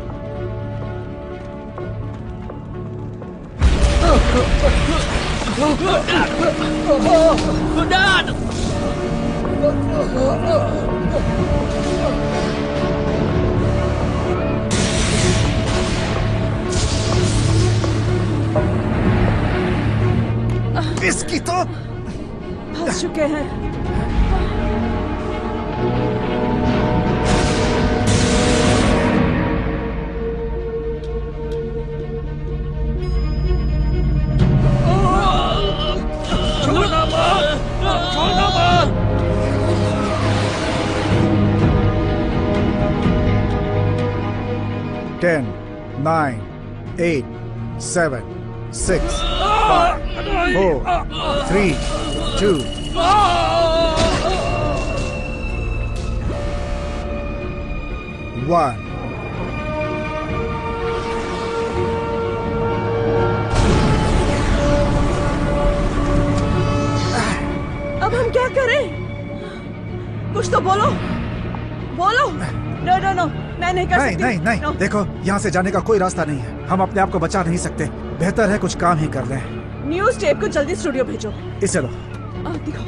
Dad! इसकी तो फंस चुके हैं। छोड़ना मत, छोड़ना मत। 10, 9, 8, 7, 6, 5, 4, 3, 2, one. अब हम क्या करें? कुछ तो बोलो, बोलो। नो नो नो, मैं नहीं कर सकती। नहीं नहीं, देखो, यहाँ से जाने का कोई रास्ता नहीं है। हम अपने आप को बचा नहीं सकते। बेहतर है कुछ काम ही कर लें। न्यूज़ टेप को जल्दी स्टूडियो भेजो। इसे लो। दिखाओ।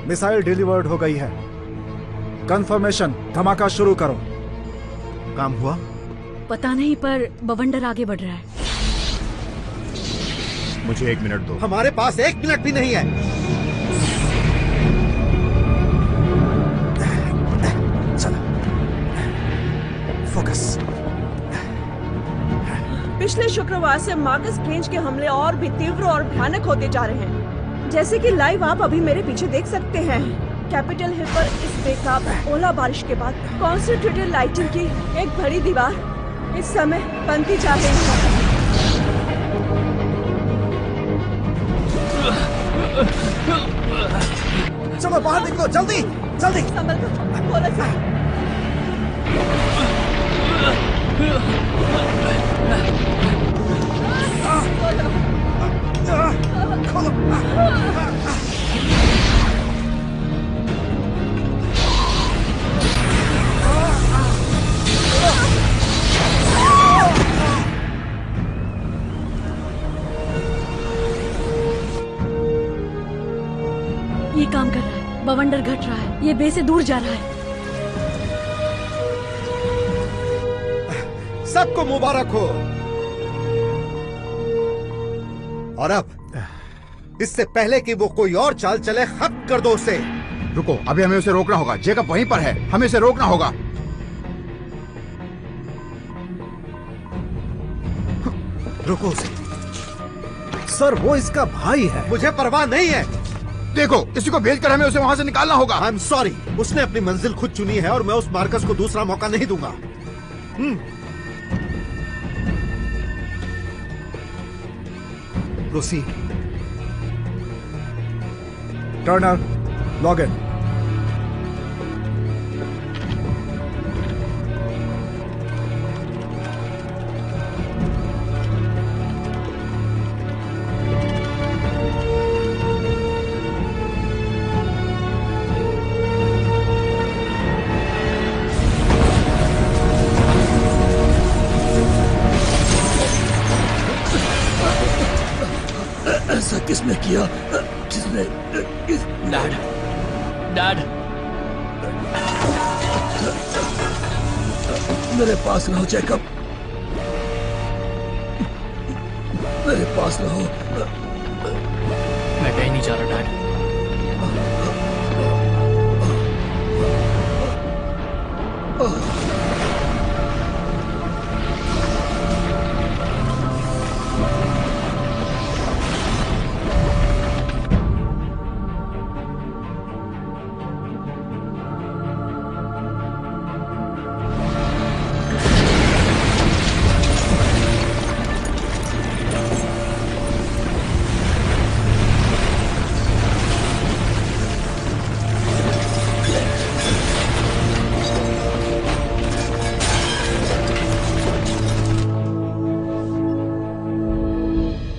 मिसाइल डिलीवर्ड हो गई है। कंफर्मेशन, धमाका शुरू करो। काम हुआ? पता नहीं, पर बवंडर आगे बढ़ रहा है। मुझे 1 मिनट दो। हमारे पास 1 मिनट भी नहीं है। चलो, फोकस। पिछले शुक्रवार से मार्कस ग्रेंज के हमले और भी तीव्र और भयानक होते जा रहे हैं, जैसे कि लाइव आप अभी मेरे पीछे देख सकते हैं। कैपिटल हिल पर इस बेकाब ओला बारिश के बाद कॉन्सेंट्रेटेड लाइटिंग की एक बड़ी दीवार इस समय बनती जा रही है। चलो बाहर निकलो, जल्दी जल्दी। संभल कर, थोड़ा सा। ये काम कर रहा है, बवंडर घट रहा है, ये बे से दूर जा रहा है। सबको मुबारक हो। और अब इससे पहले कि वो कोई और चाल चले, खत्म कर दो उसे। रुको, अभी हमें उसे रोकना होगा। जेकब वहीं पर है, हमें उसे रोकना होगा। रुको उसे। सर, वो इसका भाई है। मुझे परवाह नहीं है। देखो, इसी को भेजकर हमें उसे वहां से निकालना होगा। आई एम सॉरी, उसने अपनी मंजिल खुद चुनी है और मैं उस मार्कस को दूसरा मौका नहीं दूंगा। प्रोसीड। Turner, log in. ऐसा किसने किया? किसने? डैड, डैड, मेरे पास रहो जैकब, मेरे पास रहो। मैं कहीं नहीं जा रहा डैड।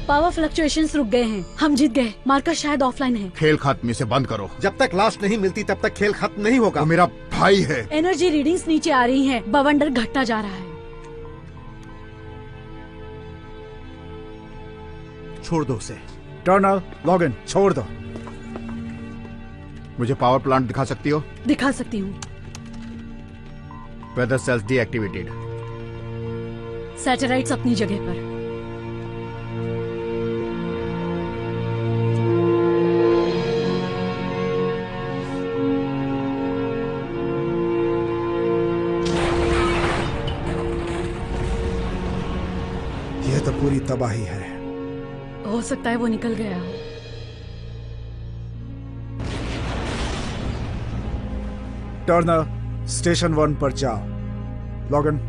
पावर फ्लक्चुएशंस रुक गए हैं, हम जीत गए। मार्कस शायद ऑफलाइन है। खेल खत्म, इसे बंद करो। जब तक लाश नहीं मिलती तब तक खेल खत्म नहीं होगा। वो मेरा भाई है। एनर्जी रीडिंग्स नीचे आ रही हैं, बवंडर घटता जा रहा है। छोड़ दो उसे। Turner, log in. छोड़ दो। मुझे पावर प्लांट दिखा सकती हो? दिखा सकती हूँ। Weather sales deactivated. सैटेलाइट्स अपनी जगह पर। यह तो पूरी तबाही है। हो सकता है वो निकल गया हो। टर्नर, स्टेशन 1 पर जाओ। Log in.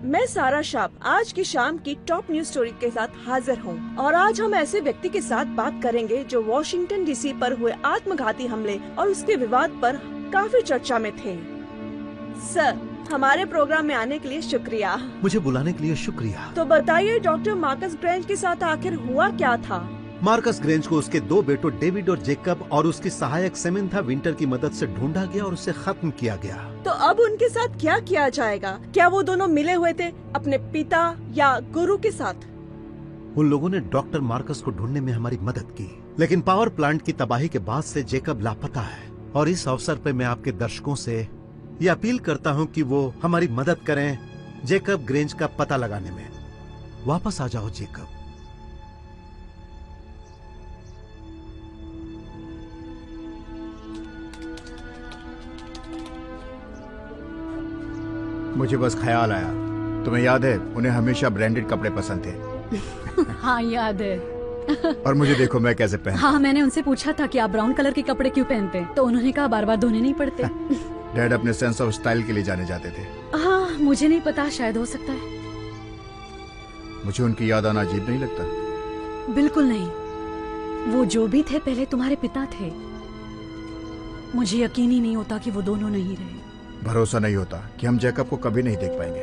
मैं सारा शाप आज की शाम की टॉप न्यूज स्टोरी के साथ हाजिर हूँ और आज हम ऐसे व्यक्ति के साथ बात करेंगे जो वॉशिंगटन डीसी पर हुए आत्मघाती हमले और उसके विवाद पर काफी चर्चा में थे। सर, हमारे प्रोग्राम में आने के लिए शुक्रिया। मुझे बुलाने के लिए शुक्रिया। तो बताइए डॉक्टर मार्कस ग्रेंज के साथ आखिर हुआ क्या था? मार्कस ग्रेंज को उसके 2 बेटों डेविड और जेकब और उसकी सहायक सेमेंथा विंटर की मदद से ढूंढा गया और उसे खत्म किया गया। तो अब उनके साथ क्या किया जाएगा? क्या वो दोनों मिले हुए थे अपने पिता या गुरु के साथ? उन लोगों ने डॉक्टर मार्कस को ढूंढने में हमारी मदद की, लेकिन पावर प्लांट की तबाही के बाद से जेकब लापता है। और इस अवसर पे मैं आपके दर्शकों से ये अपील करता हूँ कि वो हमारी मदद करें जेकब ग्रेंज का पता लगाने में। वापस आ जाओ जेकब। मुझे बस ख्याल आया, तुम्हें याद है उन्हें हमेशा ब्रांडेड कपड़े पसंद थे। हाँ याद है। और मुझे देखो मैं कैसे पहनता। हाँ, मैंने उनसे पूछा था कि आप ब्राउन कलर के कपड़े क्यों पहनते हैं, तो उन्होंने कहा बार बार धोने नहीं पड़ते। डैड अपने सेंस ऑफ स्टाइल के लिए जाने जाते थे। हाँ, मुझे नहीं पता, शायद हो सकता है। मुझे उनकी याद आना अजीब नहीं लगता? बिल्कुल नहीं। वो जो भी थे पहले तुम्हारे पिता थे। मुझे यकीन ही नहीं होता कि वो दोनों नहीं रहे। भरोसा नहीं होता कि हम जैकब को कभी नहीं देख पाएंगे।